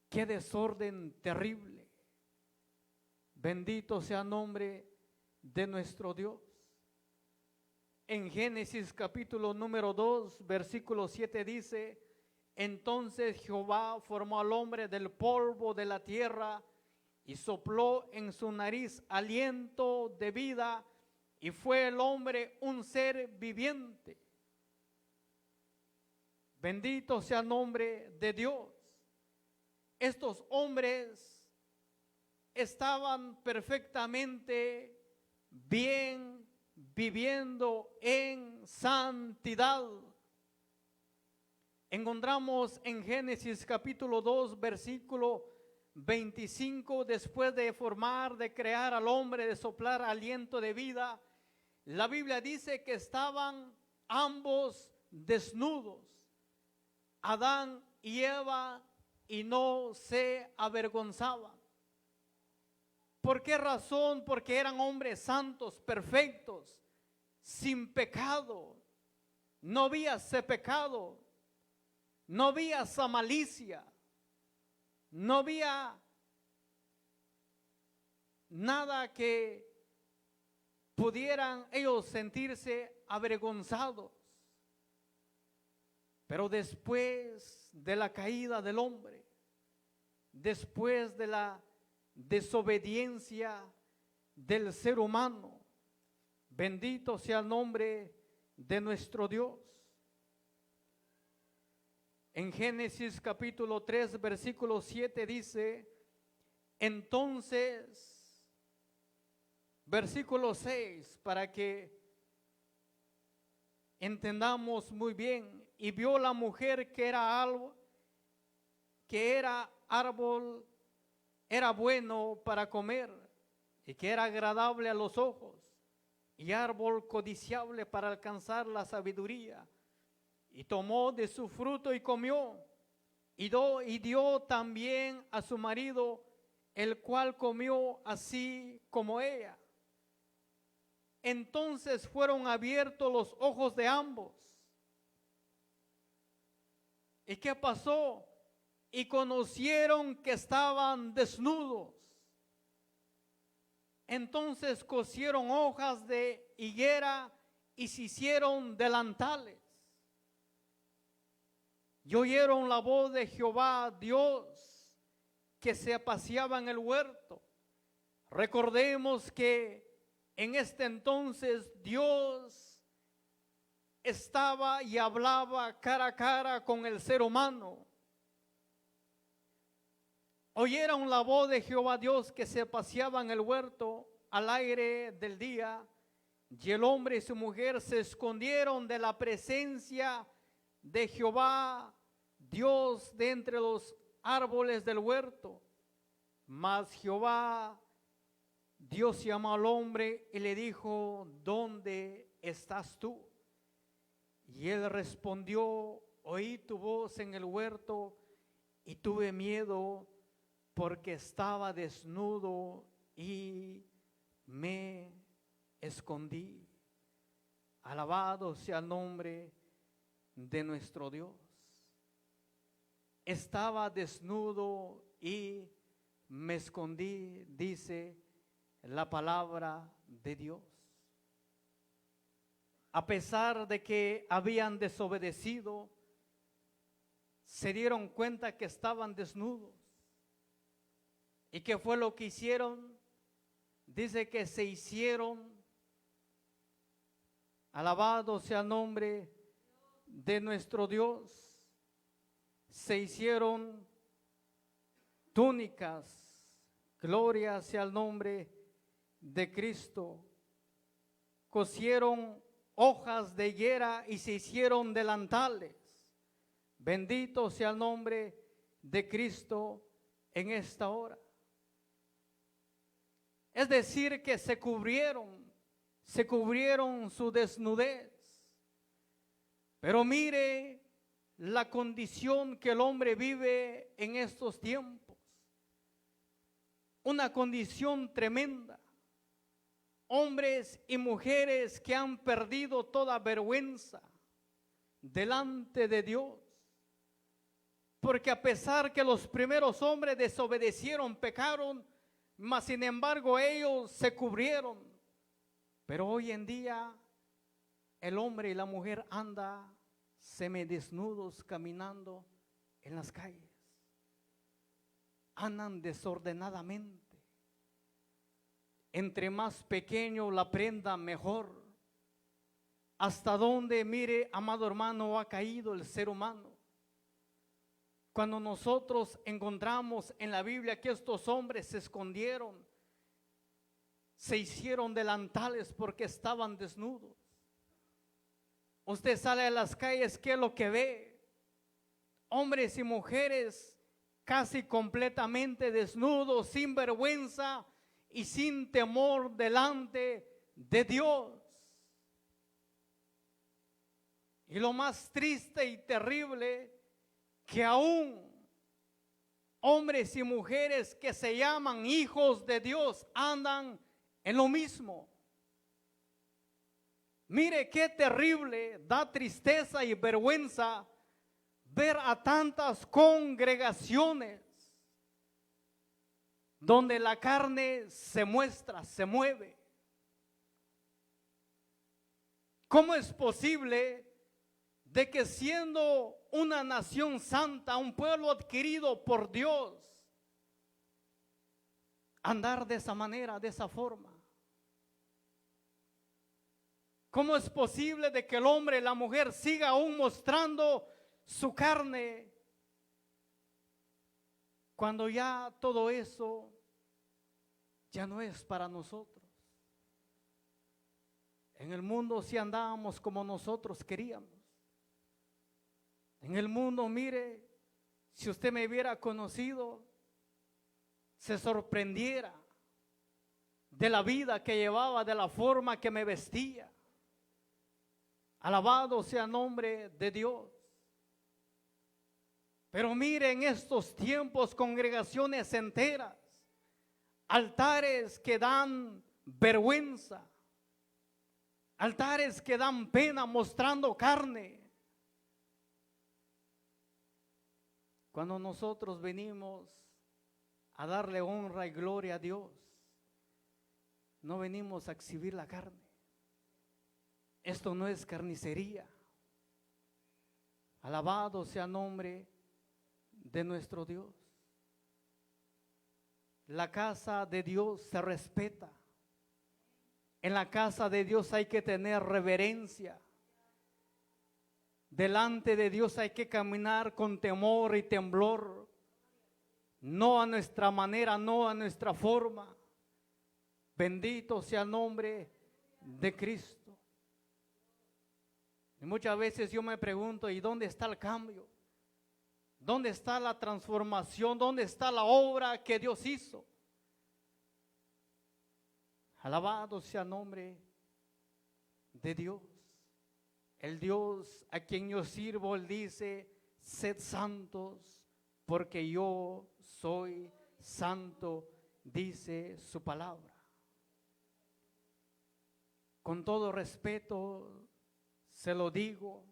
S1: Qué desorden terrible. Bendito sea el nombre de nuestro Dios. En Génesis capítulo número 2, versículo 7 dice: entonces Jehová formó al hombre del polvo de la tierra y sopló en su nariz aliento de vida, y fue el hombre un ser viviente. Bendito sea el nombre de Dios. Estos hombres estaban perfectamente bien viviendo en santidad. Encontramos en Génesis capítulo 2, versículo 25, después de formar, de crear al hombre, de soplar aliento de vida, la Biblia dice que estaban ambos desnudos, Adán y Eva, y no se avergonzaban. ¿Por qué razón? Porque eran hombres santos, perfectos, sin pecado. No había ese pecado, no había esa malicia, no había nada que pudieran ellos sentirse avergonzados. Pero después de la caída del hombre, después de la desobediencia del ser humano, bendito sea el nombre de nuestro Dios. En Génesis capítulo 3, versículo 7 dice, entonces, versículo 6, para que entendamos muy bien, y vio la mujer que era árbol, era bueno para comer, y que era agradable a los ojos, y árbol codiciable para alcanzar la sabiduría. Y tomó de su fruto y comió, y dio también a su marido, el cual comió así como ella. Entonces fueron abiertos los ojos de ambos. ¿Y qué pasó? Y conocieron que estaban desnudos. Entonces cosieron hojas de higuera y se hicieron delantales. Y oyeron la voz de Jehová Dios que se paseaba en el huerto. Recordemos que en este entonces Dios estaba y hablaba cara a cara con el ser humano. Oyeron la voz de Jehová Dios que se paseaba en el huerto al aire del día, y el hombre y su mujer se escondieron de la presencia de Jehová Dios de entre los árboles del huerto. Mas Jehová Dios llamó al hombre y le dijo, ¿dónde estás tú? Y él respondió, oí tu voz en el huerto y tuve miedo porque estaba desnudo y me escondí. Alabado sea el nombre de nuestro Dios. Estaba desnudo y me escondí, dice la palabra de Dios. A pesar de que habían desobedecido, se dieron cuenta que estaban desnudos. ¿Y qué fue lo que hicieron? Dice que se hicieron, alabado sea el nombre de nuestro Dios, se hicieron túnicas, gloria sea el nombre de Cristo, cosieron hojas de higuera y se hicieron delantales. Bendito sea el nombre de Cristo en esta hora. Es decir, que se cubrieron su desnudez. Pero mire la condición que el hombre vive en estos tiempos. Una condición tremenda. Hombres y mujeres que han perdido toda vergüenza delante de Dios. Porque a pesar que los primeros hombres desobedecieron, pecaron, mas sin embargo ellos se cubrieron. Pero hoy en día el hombre y la mujer andan semidesnudos caminando en las calles. Andan desordenadamente. Entre más pequeño la prenda, mejor. Hasta donde, mire, amado hermano, ha caído el ser humano. Cuando nosotros encontramos en la Biblia que estos hombres se escondieron, se hicieron delantales porque estaban desnudos. Usted sale a las calles, ¿qué es lo que ve? Hombres y mujeres casi completamente desnudos, sin vergüenza y sin temor delante de Dios. Y lo más triste y terrible, que aún hombres y mujeres que se llaman hijos de Dios andan en lo mismo. Mire qué terrible, da tristeza y vergüenza ver a tantas congregaciones donde la carne se muestra, se mueve. ¿Cómo es posible de que siendo una nación santa, un pueblo adquirido por Dios, andar de esa manera, de esa forma? ¿Cómo es posible de que el hombre y la mujer siga aún mostrando su carne cuando ya todo eso ya no es para nosotros? En el mundo sí andábamos como nosotros queríamos. En el mundo, mire, si usted me hubiera conocido, se sorprendiera de la vida que llevaba, de la forma que me vestía. Alabado sea el nombre de Dios. Pero mire, en estos tiempos, congregaciones enteras, altares que dan vergüenza, altares que dan pena mostrando carne. Cuando nosotros venimos a darle honra y gloria a Dios, no venimos a exhibir la carne. Esto no es carnicería. Alabado sea el nombre de nuestro Dios. La casa de Dios se respeta. En la casa de Dios hay que tener reverencia. Delante de Dios hay que caminar con temor y temblor. No a nuestra manera, no a nuestra forma. Bendito sea el nombre de Cristo. Y muchas veces yo me pregunto, ¿y dónde está el cambio? ¿Dónde está la transformación? ¿Dónde está la obra que Dios hizo? Alabado sea el nombre de Dios. El Dios a quien yo sirvo, Él dice, sed santos, porque yo soy santo, dice su palabra. Con todo respeto, se lo digo,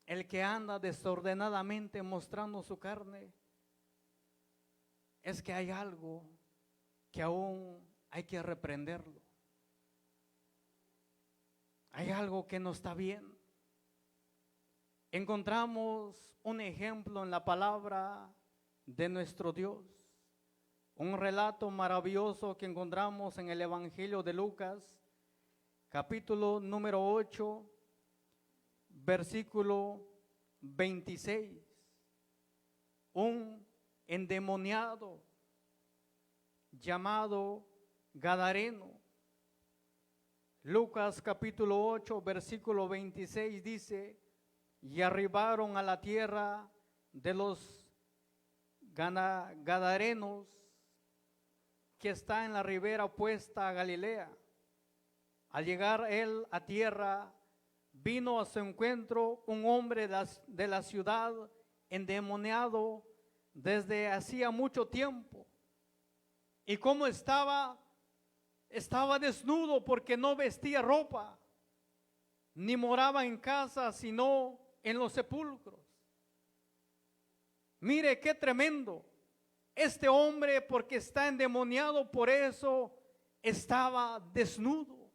S1: el que anda desordenadamente mostrando su carne, es que hay algo que aún hay que reprenderlo. Hay algo que no está bien. Encontramos un ejemplo en la palabra de nuestro Dios, un relato maravilloso que encontramos en el Evangelio de Lucas, capítulo número 8, versículo 26. Un endemoniado llamado Gadareno. Lucas capítulo 8, versículo 26 dice, y arribaron a la tierra de los Gadarenos, que está en la ribera opuesta a Galilea. Al llegar él a tierra, vino a su encuentro un hombre de la ciudad endemoniado desde hacía mucho tiempo. ¿Y cómo estaba? Estaba desnudo porque no vestía ropa, ni moraba en casa, sino en los sepulcros. Mire qué tremendo. Este hombre, porque está endemoniado, por eso estaba desnudo.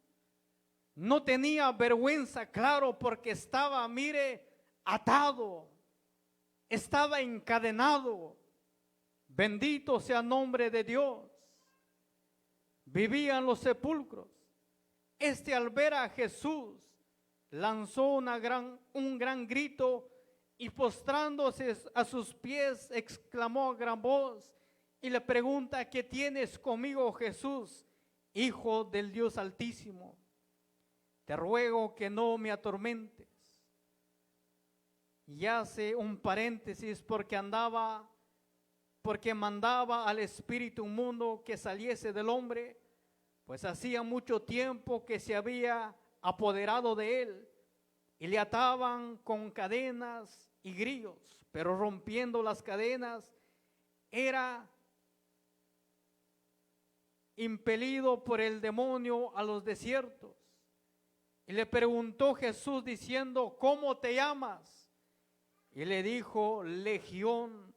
S1: No tenía vergüenza, claro, porque estaba, mire, atado. Estaba encadenado. Bendito sea el nombre de Dios. Vivía en los sepulcros. Este, al ver a Jesús, lanzó un gran grito y postrándose a sus pies exclamó a gran voz, y le pregunta: ¿qué tienes conmigo, Jesús, Hijo del Dios Altísimo? Te ruego que no me atormentes. Y hace un paréntesis porque mandaba al espíritu inmundo que saliese del hombre, pues hacía mucho tiempo que se había apoderado de él, y le ataban con cadenas y grillos, pero rompiendo las cadenas era impelido por el demonio a los desiertos. Y le preguntó Jesús diciendo: ¿cómo te llamas? Y le dijo: Legión,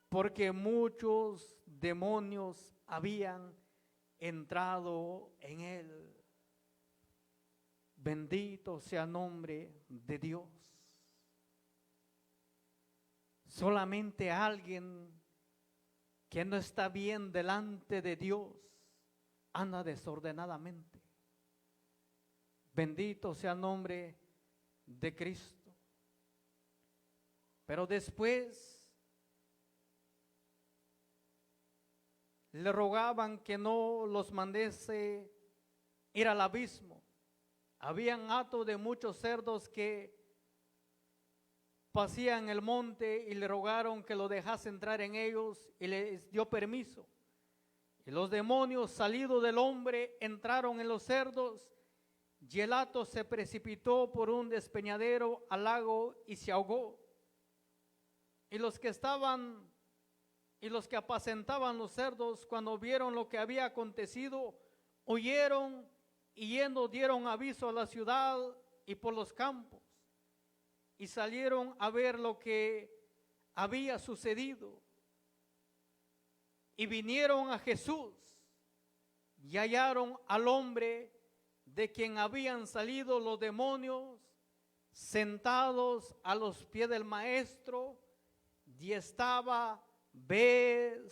S1: porque muchos demonios habían entrado en él. Bendito sea el nombre de Dios. Solamente alguien que no está bien delante de Dios anda desordenadamente. Bendito sea el nombre de Cristo. Pero después le rogaban que no los mandase ir al abismo. Habían hato de muchos cerdos que pasían el monte y le rogaron que lo dejase entrar en ellos, y les dio permiso. Y los demonios salidos del hombre entraron en los cerdos, y el hato se precipitó por un despeñadero al lago y se ahogó. Y los que apacentaban los cerdos, cuando vieron lo que había acontecido, huyeron y yendo dieron aviso a la ciudad y por los campos, y salieron a ver lo que había sucedido. Y vinieron a Jesús y hallaron al hombre de quien habían salido los demonios, sentados a los pies del maestro, y estaba vestido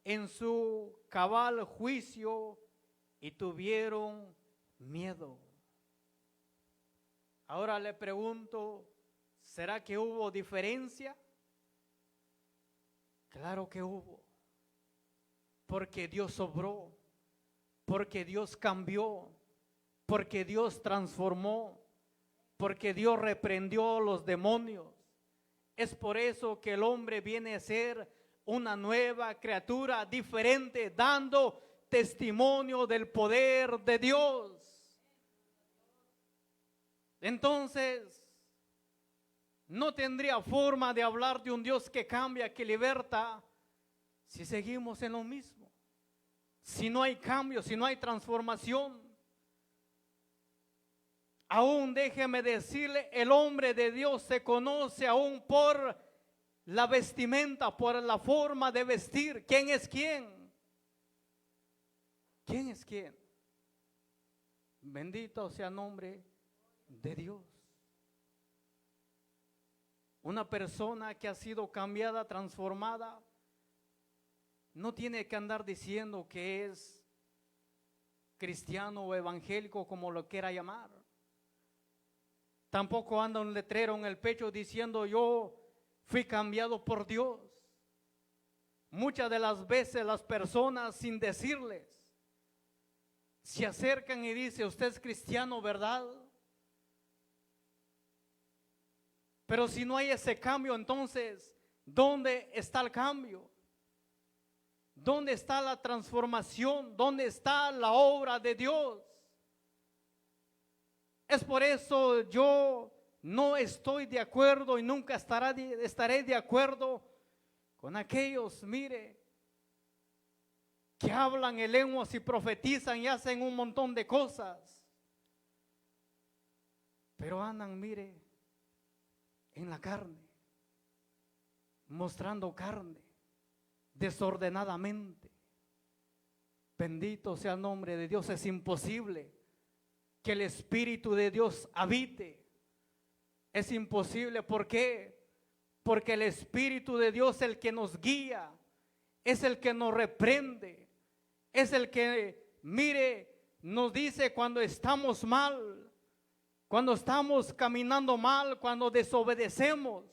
S1: en su cabal juicio, y tuvieron miedo. Ahora le pregunto: ¿será que hubo diferencia? Claro que hubo, porque Dios obró, porque Dios cambió, porque Dios transformó, porque Dios reprendió los demonios. Es por eso que el hombre viene a ser una nueva criatura diferente, dando testimonio del poder de Dios. Entonces, no tendría forma de hablar de un Dios que cambia, que liberta, si seguimos en lo mismo, si no hay cambio, si no hay transformación. Aún déjeme decirle, el hombre de Dios se conoce aún por la vestimenta, por la forma de vestir. ¿Quién es quién? ¿Quién es quién? Bendito sea el nombre de Dios. Una persona que ha sido cambiada, transformada, no tiene que andar diciendo que es cristiano o evangélico, como lo quiera llamar. Tampoco anda un letrero en el pecho diciendo: yo fui cambiado por Dios. Muchas de las veces las personas, sin decirles, se acercan y dicen: usted es cristiano, ¿verdad? Pero si no hay ese cambio, entonces, ¿dónde está el cambio? ¿Dónde está la transformación? ¿Dónde está la obra de Dios? Es por eso yo no estoy de acuerdo y nunca estaré de acuerdo con aquellos, mire, que hablan en lenguas y profetizan y hacen un montón de cosas, pero andan, mire, en la carne, mostrando carne, desordenadamente. Bendito sea el nombre de Dios. Es imposible que el Espíritu de Dios habite. Es imposible. ¿Por qué? Porque el Espíritu de Dios es el que nos guía, es el que nos reprende, es el que, mire, nos dice cuando estamos mal, cuando estamos caminando mal, cuando desobedecemos.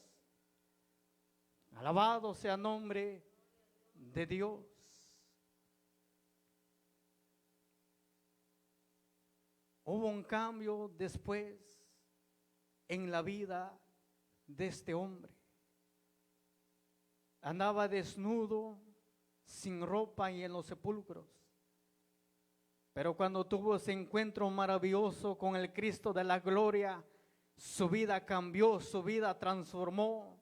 S1: Alabado sea el nombre de Dios. Hubo un cambio después en la vida de este hombre. Andaba desnudo, sin ropa y en los sepulcros. Pero cuando tuvo ese encuentro maravilloso con el Cristo de la gloria, su vida cambió, su vida transformó.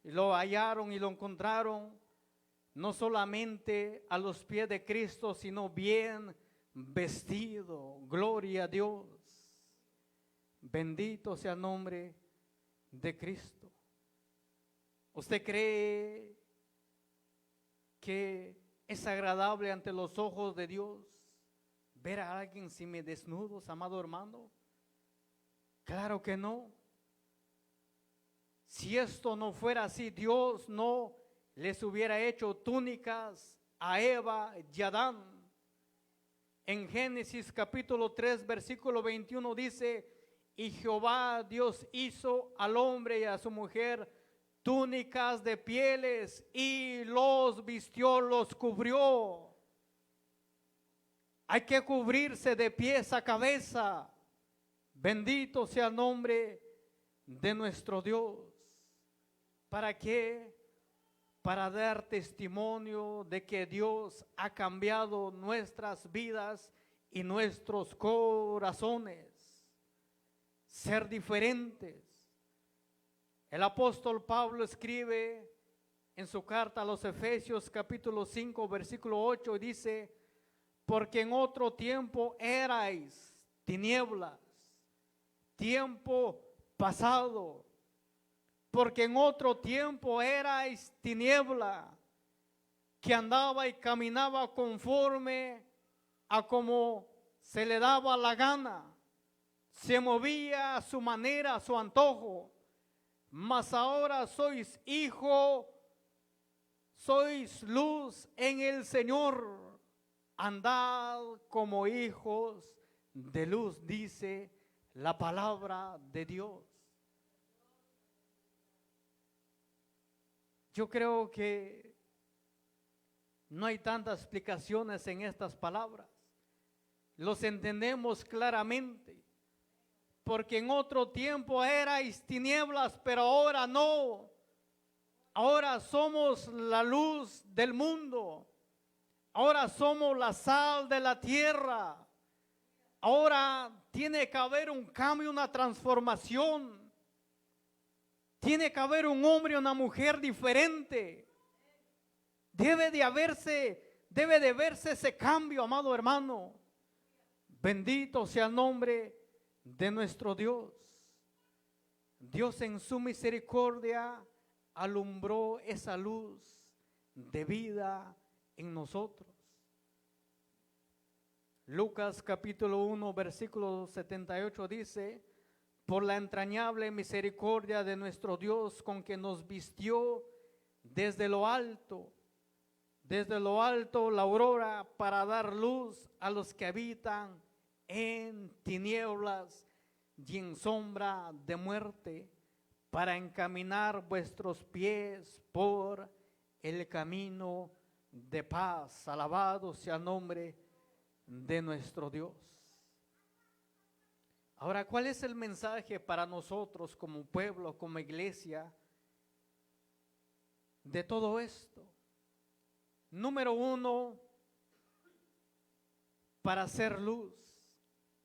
S1: Y lo hallaron y lo encontraron no solamente a los pies de Cristo, sino bien vestido. Gloria a Dios. Bendito sea el nombre de Cristo. ¿Usted cree que es agradable ante los ojos de Dios ver a alguien semidesnudos, amado hermano? Claro que no. Si esto no fuera así, Dios no les hubiera hecho túnicas a Eva y Adán. En Génesis capítulo 3, versículo 21 dice: y Jehová Dios hizo al hombre y a su mujer túnicas de pieles y los vistió, los cubrió. Hay que cubrirse de pies a cabeza. Bendito sea el nombre de nuestro Dios. ¿Para qué? Para dar testimonio de que Dios ha cambiado nuestras vidas y nuestros corazones. Ser diferentes. El apóstol Pablo escribe en su carta a los Efesios capítulo 5 versículo 8 y dice: porque en otro tiempo erais tinieblas, tiempo pasado, porque en otro tiempo erais tiniebla, que andaba y caminaba conforme a como se le daba la gana, se movía a su manera, a su antojo. Mas ahora sois hijo, sois luz en el Señor. Andad como hijos de luz, dice la palabra de Dios. Yo creo que no hay tantas explicaciones en estas palabras. Los entendemos claramente. Porque en otro tiempo erais tinieblas, pero ahora no. Ahora somos la luz del mundo. Ahora somos la sal de la tierra. Ahora tiene que haber un cambio, una transformación. Tiene que haber un hombre y una mujer diferente. Debe de verse ese cambio, amado hermano. Bendito sea el nombre de nuestro Dios. Dios en su misericordia alumbró esa luz de vida en nosotros. Lucas capítulo 1 versículo 78 dice: por la entrañable misericordia de nuestro Dios, con que nos vistió desde lo alto la aurora, para dar luz a los que habitan en tinieblas y en sombra de muerte, para encaminar vuestros pies por el camino de paz. Alabado sea el nombre de nuestro Dios. Ahora, ¿cuál es el mensaje para nosotros como pueblo, como iglesia, de todo esto? Número uno, para hacer luz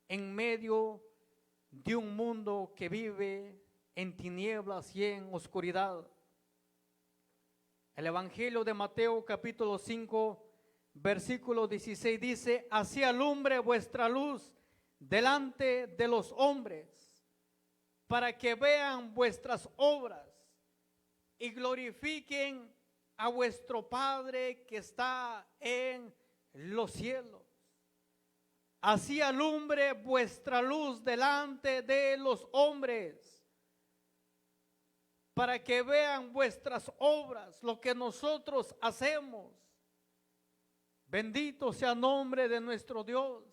S1: en medio de un mundo que vive en tinieblas y en oscuridad. El Evangelio de Mateo capítulo 5 versículo 16 dice: así alumbre vuestra luz delante de los hombres, para que vean vuestras obras y glorifiquen a vuestro Padre que está en los cielos. Así alumbre vuestra luz delante de los hombres, para que vean vuestras obras, lo que nosotros hacemos. Bendito sea el nombre de nuestro Dios.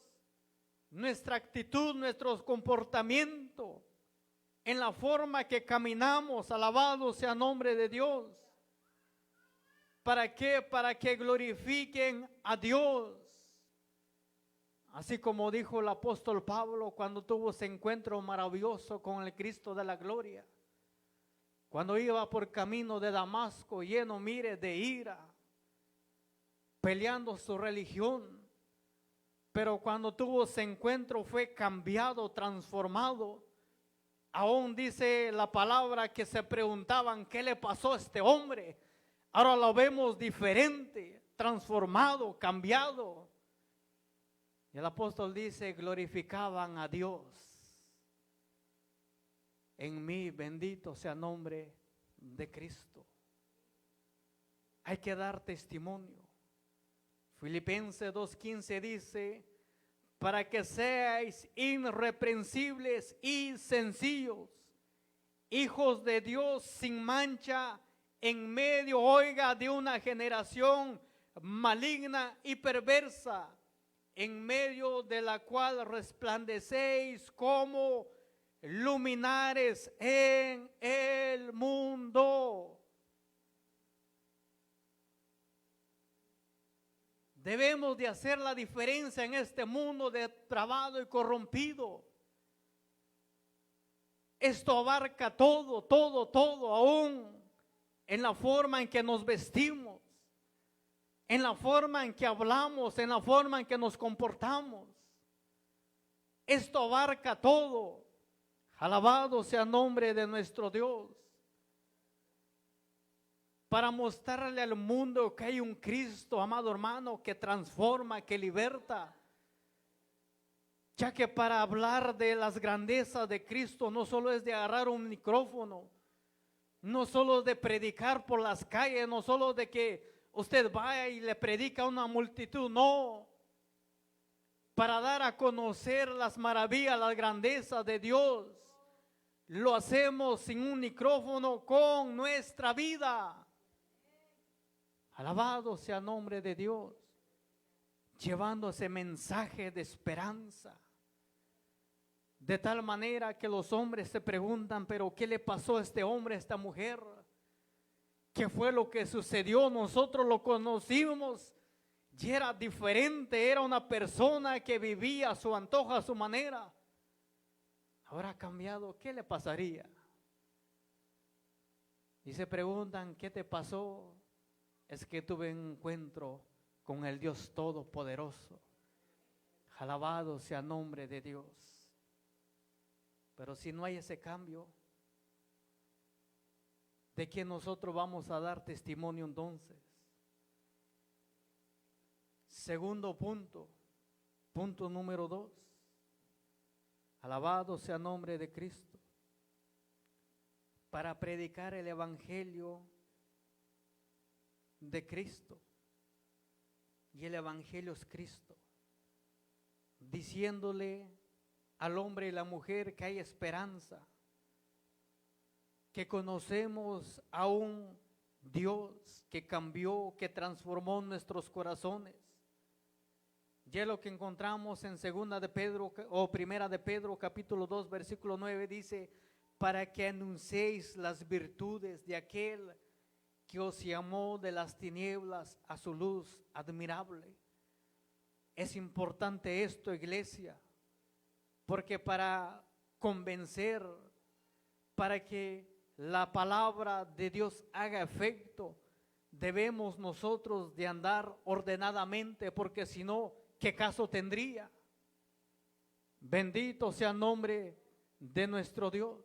S1: Nuestra actitud, nuestro comportamiento, en la forma que caminamos, alabado sea el nombre de Dios. ¿Para qué? Para que glorifiquen a Dios. Así como dijo el apóstol Pablo cuando tuvo ese encuentro maravilloso con el Cristo de la gloria. Cuando iba por camino de Damasco lleno, mire, de ira, peleando su religión. Pero cuando tuvo ese encuentro fue cambiado, transformado. Aún dice la palabra que se preguntaban qué le pasó a este hombre. Ahora lo vemos diferente, transformado, cambiado. Y el apóstol dice, glorificaban a Dios. En mí, bendito sea el nombre de Cristo. Hay que dar testimonio. Filipenses 2:15 dice, para que seáis irreprensibles y sencillos, hijos de Dios sin mancha, en medio, oiga, de una generación maligna y perversa, en medio de la cual resplandecéis como luminares en el mundo. Debemos de hacer la diferencia en este mundo depravado y corrompido. Esto abarca todo, todo, todo, aún en la forma en que nos vestimos, en la forma en que hablamos, en la forma en que nos comportamos. Esto abarca todo. Alabado sea el nombre de nuestro Dios. Para mostrarle al mundo que hay un Cristo, amado hermano, que transforma, que liberta. Ya que para hablar de las grandezas de Cristo no solo es de agarrar un micrófono, no solo de predicar por las calles, no solo de que usted vaya y le predica a una multitud, no. Para dar a conocer las maravillas, las grandezas de Dios, lo hacemos sin un micrófono, con nuestra vida. Alabado sea el nombre de Dios, llevando ese mensaje de esperanza. De tal manera que los hombres se preguntan, pero ¿qué le pasó a este hombre, a esta mujer? ¿Qué fue lo que sucedió? Nosotros lo conocimos y era diferente, era una persona que vivía a su antojo, a su manera. Ahora ha cambiado, ¿qué le pasaría? Y se preguntan, ¿qué te pasó? Es que tuve un encuentro con el Dios Todopoderoso. Alabado sea el nombre de Dios. Pero si no hay ese cambio, ¿de quién nosotros vamos a dar testimonio entonces? Segundo punto, punto número 2. Alabado sea el nombre de Cristo. Para predicar el evangelio de Cristo. Y el evangelio es Cristo. Diciéndole al hombre y la mujer que hay esperanza. Que conocemos a un Dios que cambió, que transformó nuestros corazones. Ya lo que encontramos en segunda de Pedro o primera de Pedro capítulo 2 versículo 9 dice, para que anunciéis las virtudes de aquel que os llamó de las tinieblas a su luz admirable. Es importante esto, iglesia, porque para convencer, para que la palabra de Dios haga efecto, debemos nosotros de andar ordenadamente, porque si no, ¿qué caso tendría? Bendito sea el nombre de nuestro Dios.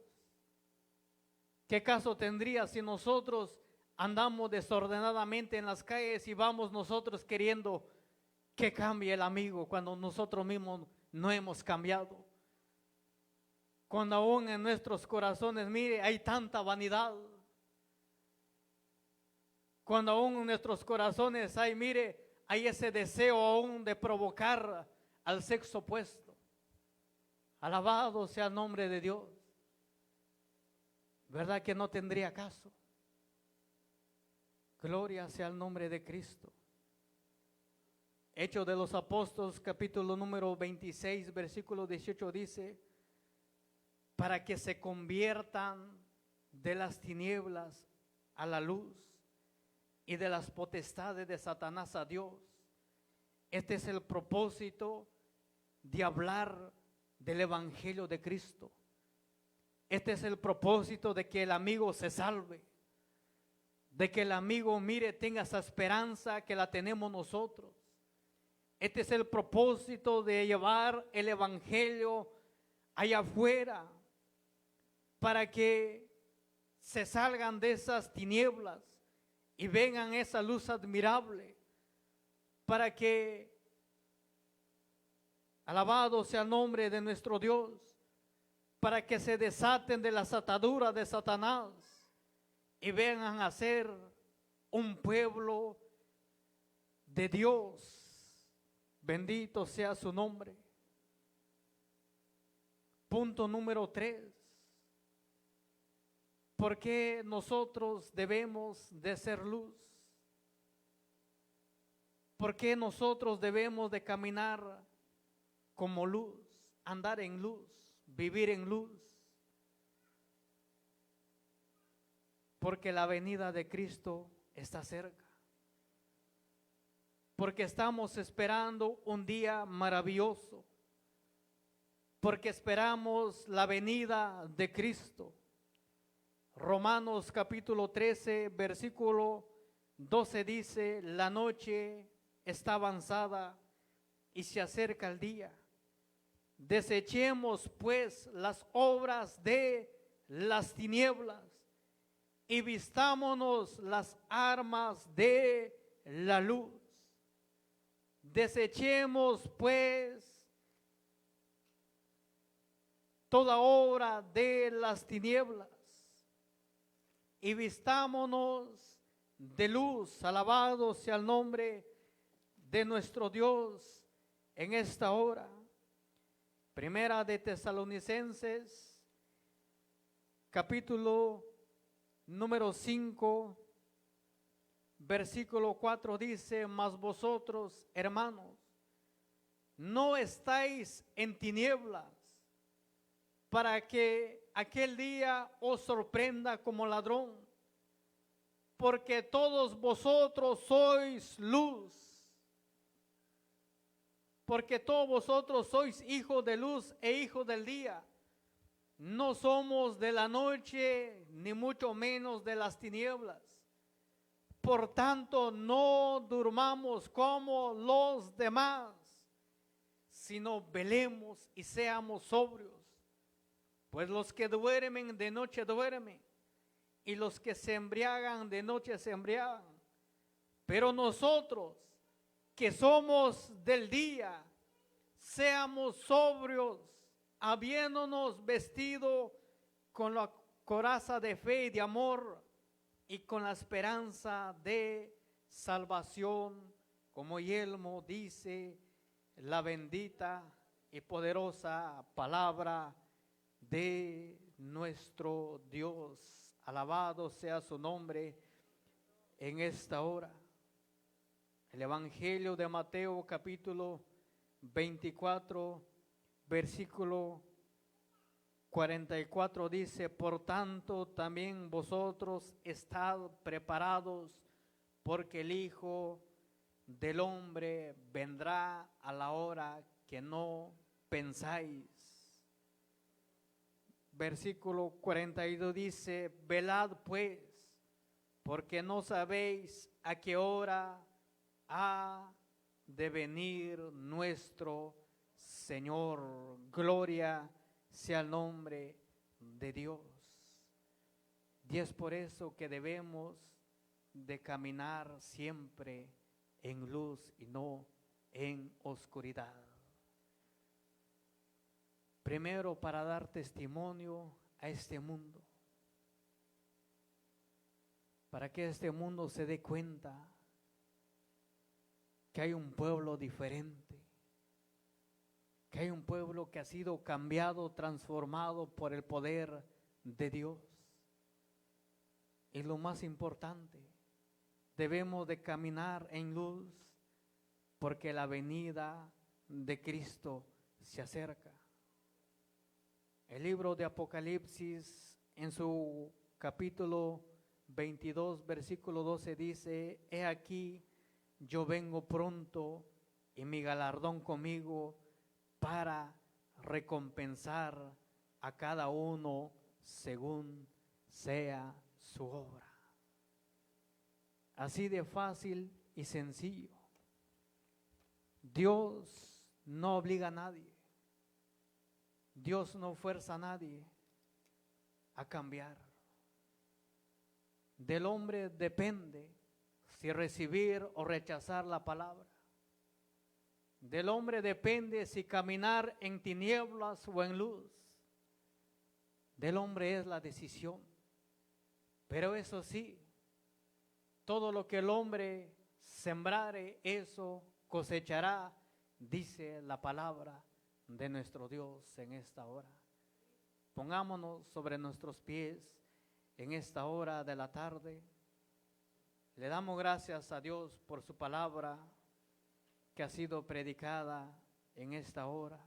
S1: ¿Qué caso tendría si nosotros andamos desordenadamente en las calles y vamos nosotros queriendo que cambie el amigo cuando nosotros mismos no hemos cambiado? Cuando aún en nuestros corazones, mire, hay tanta vanidad. Cuando aún en nuestros corazones hay, mire, hay ese deseo aún de provocar al sexo opuesto. Alabado sea el nombre de Dios. ¿Verdad que no tendría caso? Gloria sea el nombre de Cristo. Hechos de los Apóstoles, capítulo número 26, versículo 18 dice, para que se conviertan de las tinieblas a la luz y de las potestades de Satanás a Dios. Este es el propósito de hablar del Evangelio de Cristo. Este es el propósito de que el amigo se salve, de que el amigo, mire, tenga esa esperanza que la tenemos nosotros. Este es el propósito de llevar el Evangelio allá afuera, para que se salgan de esas tinieblas y vengan esa luz admirable, para que, alabado sea el nombre de nuestro Dios, para que se desaten de las ataduras de Satanás y vengan a ser un pueblo de Dios. Bendito sea su nombre. Punto número 3. ¿Por qué nosotros debemos de ser luz? ¿Por qué nosotros debemos de caminar como luz, andar en luz, vivir en luz? Porque la venida de Cristo está cerca. Porque estamos esperando un día maravilloso. Porque esperamos la venida de Cristo. Romanos capítulo 13, versículo 12 dice: la noche está avanzada y se acerca el día. Desechemos pues las obras de las tinieblas y vistámonos las armas de la luz. Desechemos pues toda obra de las tinieblas y vistámonos de luz. Alabado sea el nombre de nuestro Dios en esta hora. Primera de Tesalonicenses, capítulo número 5, versículo 4 dice: mas vosotros, hermanos, no estáis en tinieblas, para que aquel día os sorprenda como ladrón, porque todos vosotros sois luz. Porque todos vosotros sois hijos de luz e hijos del día. No somos de la noche, ni mucho menos de las tinieblas. Por tanto, no durmamos como los demás, sino velemos y seamos sobrios. Pues los que duermen de noche duermen, y los que se embriagan de noche se embriagan. Pero nosotros, que somos del día, seamos sobrios, habiéndonos vestido con la coraza de fe y de amor, y con la esperanza de salvación, como yelmo dice la bendita y poderosa palabra de nuestro Dios. Alabado sea su nombre en esta hora. El Evangelio de Mateo capítulo 24, versículo 44 dice: por tanto también vosotros estad preparados, porque el Hijo del Hombre vendrá a la hora que no pensáis. Versículo 42 dice: velad pues, porque no sabéis a qué hora ha de venir nuestro Señor. Gloria sea el nombre de Dios. Y es por eso que debemos de caminar siempre en luz y no en oscuridad. Primero, para dar testimonio a este mundo, para que este mundo se dé cuenta que hay un pueblo diferente, que hay un pueblo que ha sido cambiado, transformado por el poder de Dios. Y lo más importante, debemos de caminar en luz, porque la venida de Cristo se acerca. El libro de Apocalipsis, en su capítulo 22, versículo 12 dice: He aquí, yo vengo pronto y mi galardón conmigo para recompensar a cada uno según sea su obra. Así de fácil y sencillo. Dios no obliga a nadie. Dios no fuerza a nadie a cambiar. Del hombre depende si recibir o rechazar la palabra. Del hombre depende si caminar en tinieblas o en luz. Del hombre es la decisión. Pero eso sí, todo lo que el hombre sembrare, eso cosechará, dice la palabra de nuestro Dios en esta hora. Pongámonos sobre nuestros pies en esta hora de la tarde. Le damos gracias a Dios por su palabra que ha sido predicada en esta hora.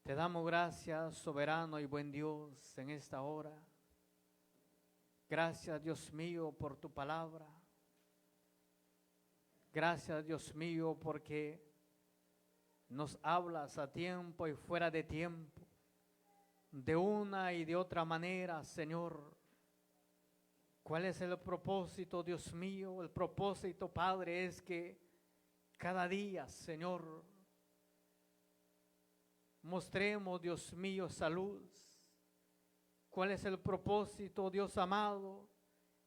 S1: Te damos gracias, soberano y buen Dios, en esta hora. Gracias, Dios mío, por tu palabra. Gracias, Dios mío, porque nos hablas a tiempo y fuera de tiempo, de una y de otra manera, Señor. ¿Cuál es el propósito, Dios mío? El propósito, Padre, es que cada día, Señor, mostremos, Dios mío, salud. ¿Cuál es el propósito, Dios amado?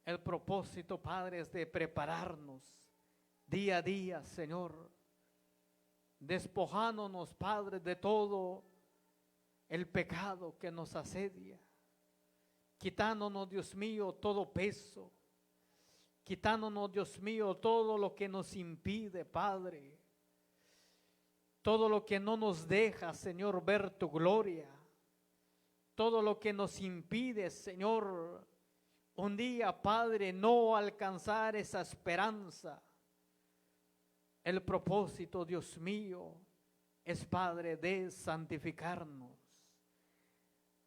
S1: El propósito, Padre, es de prepararnos día a día, Señor, despojándonos, Padre, de todo el pecado que nos asedia, quitándonos, Dios mío, todo peso, quitándonos, Dios mío, todo lo que nos impide, Padre, todo lo que no nos deja, Señor, ver tu gloria, todo lo que nos impide, Señor, un día, Padre, no alcanzar esa esperanza. El propósito, Dios mío, es, Padre, de santificarnos.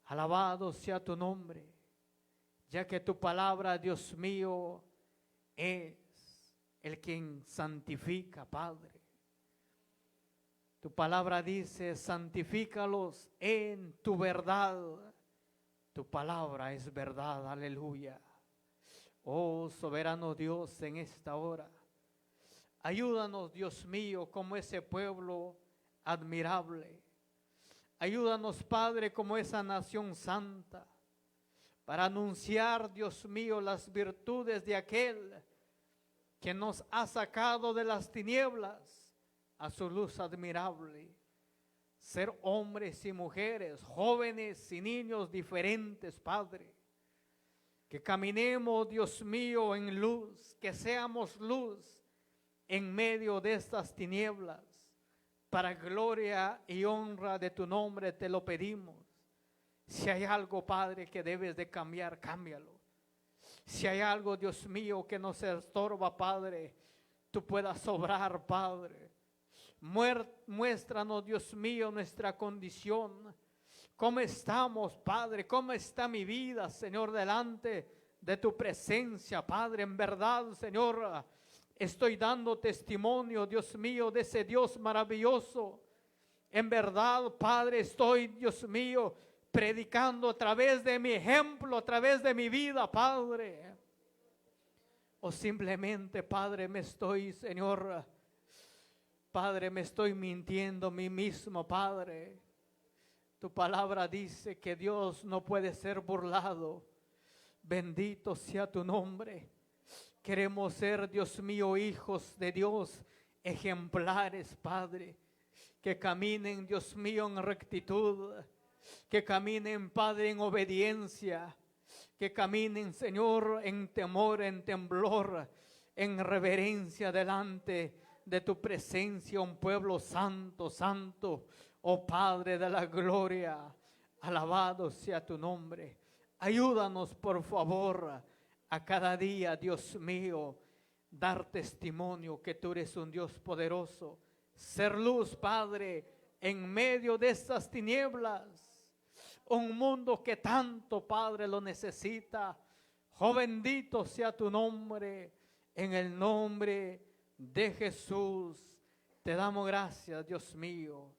S1: Alabado sea tu nombre, ya que tu palabra, Dios mío, es el quien santifica, Padre. Tu palabra dice: santifícalos en tu verdad. Tu palabra es verdad, aleluya. Oh, soberano Dios, en esta hora, ayúdanos, Dios mío, como ese pueblo admirable. Ayúdanos, Padre, como esa nación santa, para anunciar, Dios mío, las virtudes de aquel que nos ha sacado de las tinieblas a su luz admirable. Ser hombres y mujeres, jóvenes y niños diferentes, Padre. Que caminemos, Dios mío, en luz, que seamos luz en medio de estas tinieblas. Para gloria y honra de tu nombre te lo pedimos. Si hay algo, Padre, que debes de cambiar, cámbialo. Si hay algo, Dios mío, que nos estorba, Padre, tú puedas obrar, Padre. Muéstranos, Dios mío, nuestra condición. ¿Cómo estamos, Padre? ¿Cómo está mi vida, Señor, delante de tu presencia, Padre? En verdad, Señor, estoy dando testimonio, Dios mío, de ese Dios maravilloso. En verdad, Padre, estoy, Dios mío, predicando a través de mi ejemplo, a través de mi vida, Padre. O simplemente, Padre, me estoy, Señor, Padre, me estoy mintiendo a mí mismo, Padre. Tu palabra dice que Dios no puede ser burlado. Bendito sea tu nombre. Queremos ser, Dios mío, hijos de Dios, ejemplares, Padre. Que caminen, Dios mío, en rectitud. Que caminen, Padre, en obediencia. Que caminen, Señor, en temor, en temblor, en reverencia delante de tu presencia, un pueblo santo, santo, oh Padre de la gloria, alabado sea tu nombre. Ayúdanos, por favor, a cada día, Dios mío, dar testimonio que tú eres un Dios poderoso, ser luz, Padre, en medio de estas tinieblas. un mundo que tanto, Padre, lo necesita. Oh, bendito sea tu nombre, en el nombre de Jesús. Te damos gracias, Dios mío.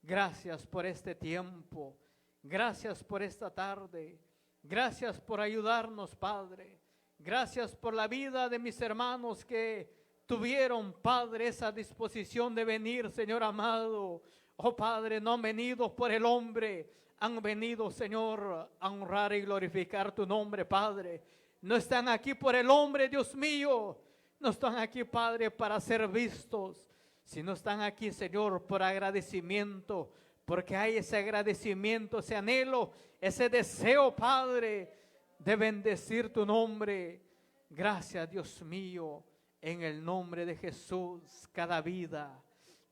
S1: Gracias por este tiempo. Gracias por esta tarde. Gracias por ayudarnos, Padre. Gracias por la vida de mis hermanos que tuvieron, Padre, esa disposición de venir, Señor amado. Oh, Padre, no han venido por el hombre, han venido, Señor, a honrar y glorificar tu nombre, Padre. No están aquí por el hombre, Dios mío. No están aquí, Padre, para ser vistos, sino están aquí, Señor, por agradecimiento, porque hay ese agradecimiento, ese anhelo, ese deseo, Padre, de bendecir tu nombre. Gracias, Dios mío, en el nombre de Jesús, cada vida,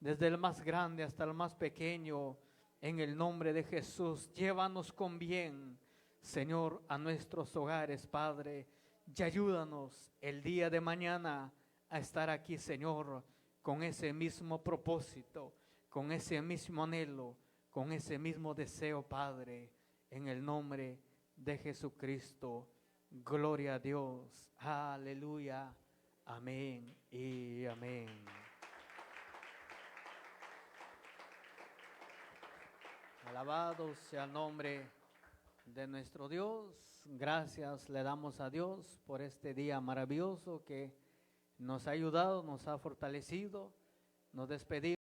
S1: desde el más grande hasta el más pequeño, en el nombre de Jesús, llévanos con bien, Señor, a nuestros hogares, Padre, y ayúdanos el día de mañana a estar aquí, Señor, con ese mismo propósito, con ese mismo anhelo, con ese mismo deseo, Padre, en el nombre de Jesucristo. Gloria a Dios. Aleluya. Amén y amén. Alabado sea el nombre de nuestro Dios. Gracias le damos a Dios por este día maravilloso que nos ha ayudado, nos ha fortalecido. Nos despedimos.